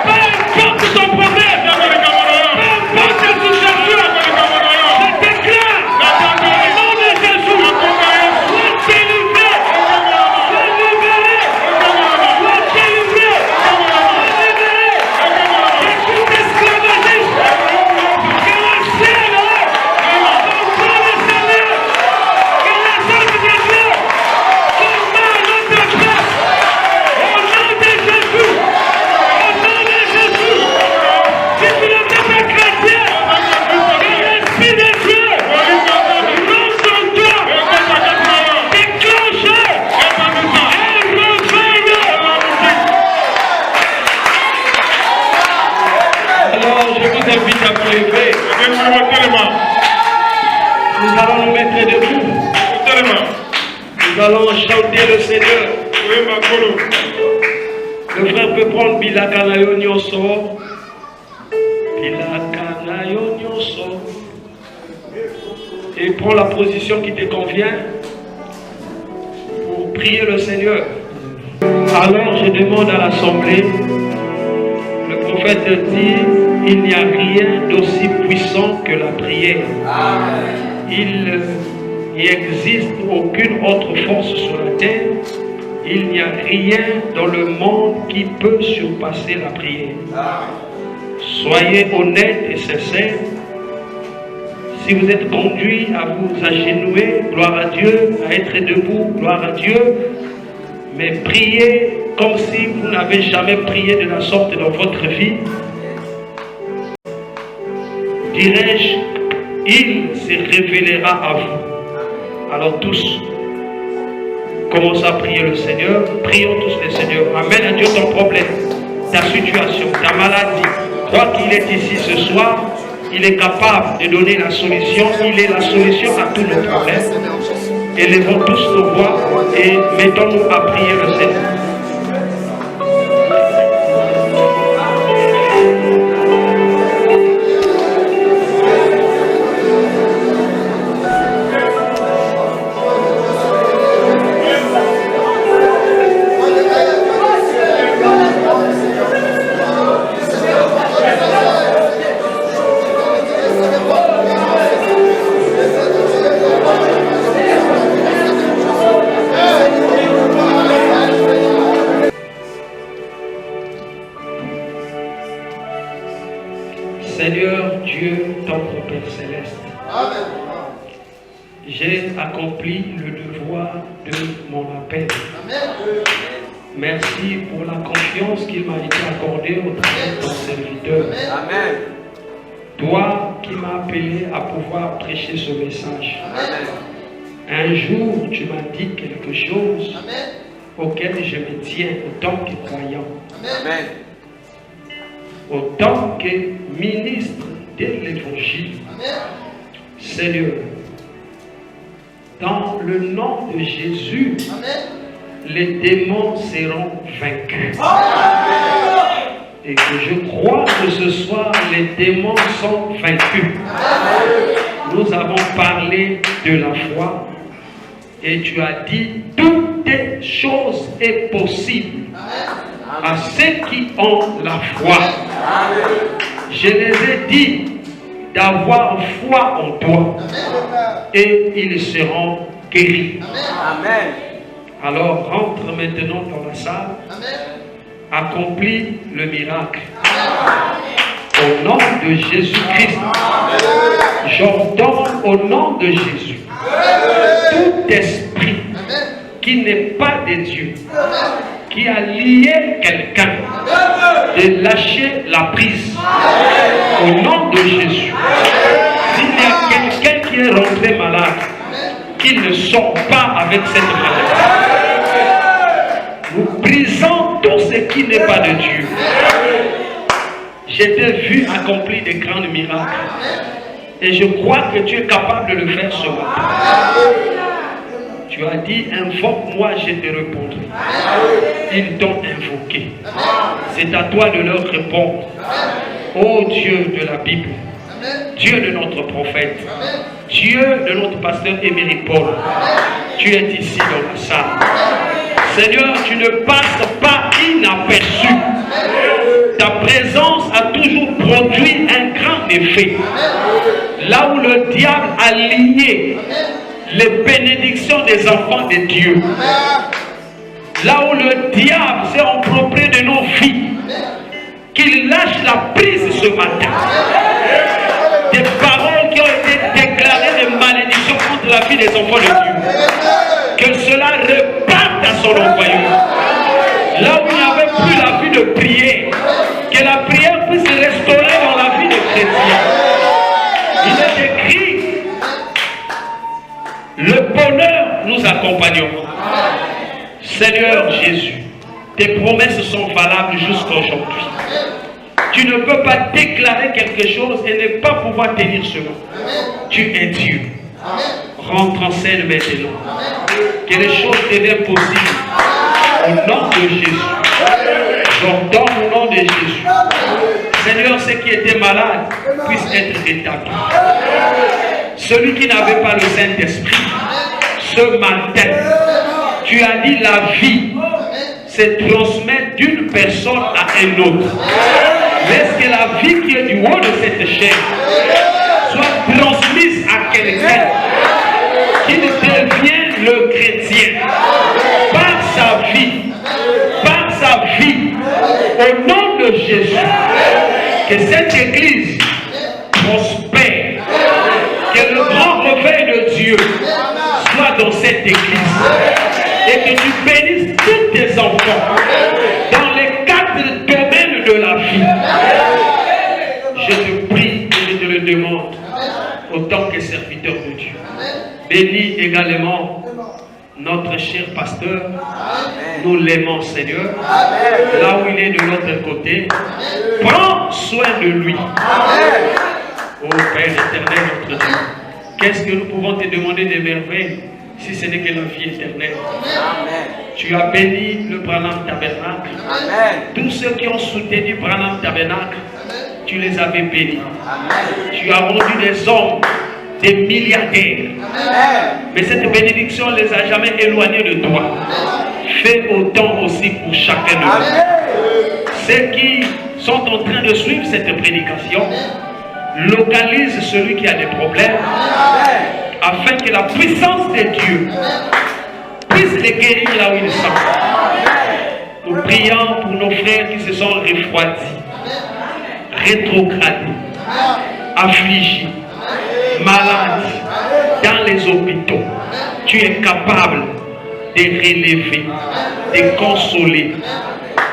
Peu importe ton problème, peu importe ta situation, je déclare au nom de Jésus, sois délivré, sois libéré, sois délivré, sois libéré de tout esclavagisme. Que le ciel comprend le Seigneur, que les hommes de Dieu combattent notre place. Au nom de Jésus, au nom de Jésus, si tu n'étais pas chrétien, que l'Esprit de Dieu rentre en toi, déclenche et réveille. Alors je vous invite à vous lever. Nous allons nous mettre debout. Nous allons chanter le Seigneur. Le frère peut prendre Bilakanayo Nyoso. Bilakanayo Nyoso. Et prends la position qui te convient pour prier le Seigneur. Alors je demande à l'assemblée, le prophète dit, il n'y a rien d'aussi puissant que la prière. Il n'existe aucune autre force sur la terre. Il n'y a rien dans le monde qui peut surpasser la prière. Soyez honnêtes et sincères. Si vous êtes conduit à vous agenouiller, gloire à Dieu, à être debout, gloire à Dieu, mais priez comme si vous n'avez jamais prié de la sorte dans votre vie. Dirais-je, il se révélera à vous. Alors tous, commencez à prier le Seigneur. Prions tous le Seigneur. Amène à Dieu ton problème, ta situation, ta maladie. Crois qu'il est ici ce soir. Il est capable de donner la solution. Il est la solution à tous nos problèmes. Élevons tous nos voix et mettons-nous à prier le Seigneur. Seigneur Dieu, tendre Père Céleste, j'ai accompli le devoir de mon appel. Merci pour la confiance qu'il m'a été accordée au travers de ton serviteur. Toi qui m'as appelé à pouvoir prêcher ce message. Un jour, tu m'as dit quelque chose auquel je me tiens en tant que croyant. En tant que ministre écouter l'évangile. Seigneur, dans le nom de Jésus, les démons seront vaincus. Et que je crois que ce soir, les démons sont vaincus. Nous avons parlé de la foi. Et tu as dit, toutes choses est possible à ceux qui ont la foi. Je les ai dit d'avoir foi en toi. Et ils seront guéris. Amen. Alors rentre maintenant dans la salle. Accomplis le miracle. Au nom de Jésus-Christ. J'ordonne au nom de Jésus. Tout esprit qui n'est pas de Dieu, qui a lié quelqu'un, de lâcher la prise. Au nom de Jésus. S'il y a quelqu'un qui est rentré malade, qu'il ne sort pas avec cette maladie. Nous brisons tout ce qui n'est pas de Dieu. J'ai vu accomplir des grands miracles. Et je crois que tu es capable de le faire ce matin. Tu as dit, invoque-moi, je te répondrai. Ils t'ont invoqué. C'est à toi de leur répondre. Ô Dieu de la Bible, Dieu de notre prophète, Dieu de notre pasteur Émeric Paul, tu es ici dans la salle. Seigneur, tu ne passes pas inaperçu. Ta présence a toujours produit un grand effet. Là où le diable a lié les bénédictions des enfants de Dieu. Là où le diable s'est emproprié de nos vies. Qu'il lâche la prise ce matin. Des paroles qui ont été déclarées de malédiction contre la vie des enfants de Dieu. Que cela reparte à son royaume. Là où il n'y avait plus la vie de prière, que la prière puisse se restaurer dans la vie des chrétiens. Il est écrit, le bonheur nous accompagnera. Seigneur Jésus, tes promesses sont valables jusqu'à aujourd'hui. Tu ne peux pas déclarer quelque chose et ne pas pouvoir tenir cela. Tu es Dieu. Rentre en scène maintenant. Que les choses deviennent possibles. Au nom de Jésus. J'ordonne au nom de Jésus. Seigneur, ceux qui étaient malades puissent être rétablis. Celui qui n'avait pas le Saint-Esprit, ce matin, tu as dit la vie se transmet d'une personne à une autre. Laisse que la vie qui est du haut de cette chair soit transmise à quelqu'un qui devient le chrétien par sa vie, au nom de Jésus. Que cette église prospère, que le grand réveil de Dieu soit dans cette église et que tu bénisses tous tes enfants dans les 4 domaines de la vie. Je te prie et je te le demande autant que serviteur de Dieu. Bénis également notre cher pasteur. Nous l'aimons, Seigneur. Là où il est de notre côté, prends soin de lui. Ô Père éternel, notre Dieu, qu'est-ce que nous pouvons te demander de merveilles si ce n'est que la vie éternelle? Tu as béni le Branham Tabernacle. Tous ceux qui ont soutenu Branham Tabernacle, tu les avais bénis. Tu as rendu des hommes des milliardaires. Mais cette bénédiction ne les a jamais éloignés de toi. Fais autant aussi pour chacun de nous. Ceux qui sont en train de suivre cette prédication, localise celui qui a des problèmes, afin que la puissance de Dieu puisse les guérir là où ils sont. Nous prions pour nos frères qui se sont refroidis, rétrogradés, affligés, malades, dans les hôpitaux. Tu es capable de relever, de consoler,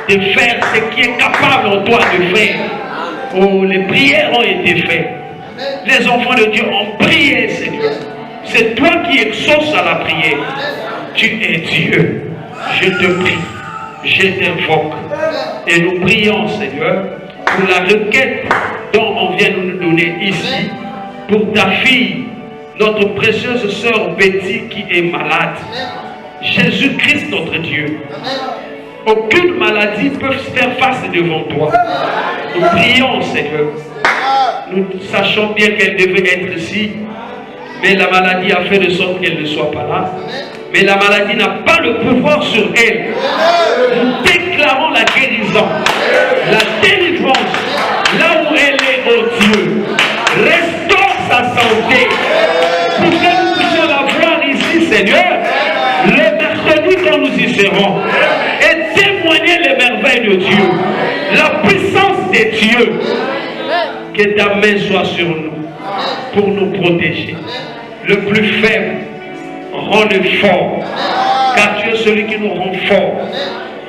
de faire ce qui est capable en toi de faire. Oh, les prières ont été faites. Les enfants de Dieu ont prié, Seigneur. C'est toi qui exauces à la prière. Tu es Dieu. Je te prie. Je t'invoque. Et nous prions, Seigneur, pour la requête dont on vient nous donner. donné ici pour ta fille, notre précieuse sœur Betty qui est malade. Jésus-Christ notre Dieu. Aucune maladie ne peut se faire face devant toi. Nous prions, Seigneur. Nous sachons bien qu'elle devait être ici, mais la maladie a fait de sorte qu'elle ne soit pas là. Mais la maladie n'a pas le pouvoir sur elle. Nous déclarons la guérison, la délivrance, là où elle est, oh Dieu. Restaure sa santé, pour que nous puissions la voir ici, Seigneur, le mercredi quand nous y serons, et témoigner les merveilles de Dieu, la puissance de Dieu. Que ta main soit sur nous, pour nous protéger. Le plus faible, rends-le fort, car tu es celui qui nous rend fort.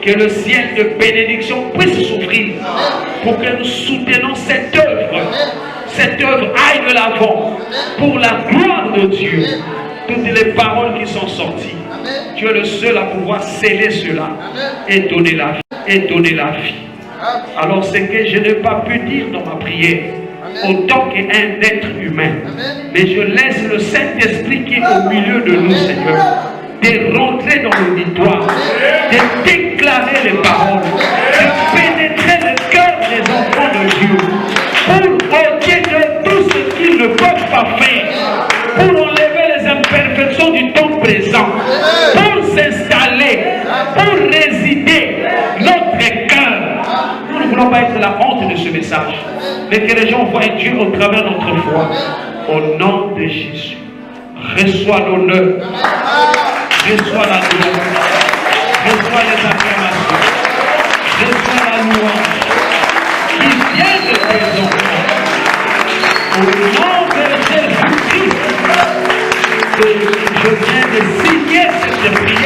Que le ciel de bénédiction puisse s'ouvrir pour que nous soutenions cette œuvre. Cette œuvre aille de l'avant pour la gloire de Dieu. Toutes les paroles qui sont sorties, tu es le seul à pouvoir sceller cela et donner la vie. Et donner la vie. Alors c'est que je n'ai pas pu dire dans ma prière, autant qu'un être humain, mais je laisse le Saint-Esprit qui est au milieu de nous, Seigneur, de rentrer dans l'auditoire, de déclarer les paroles, de pénétrer le cœur des enfants de Dieu, pour ôter de tout ce qu'ils ne peuvent pas faire, pour enlever les imperfections du temps présent, pour s'installer, pour résider notre cœur. Nous ne voulons pas être la honte de ce message, mais que les gens voient Dieu au travers de notre foi. Au nom de Jésus, reçois l'honneur, reçois la gloire, reçois les acclamations, reçois la louange qui vient de tes enfants. Au nom de Jésus-Christ, je viens de signer cette prière.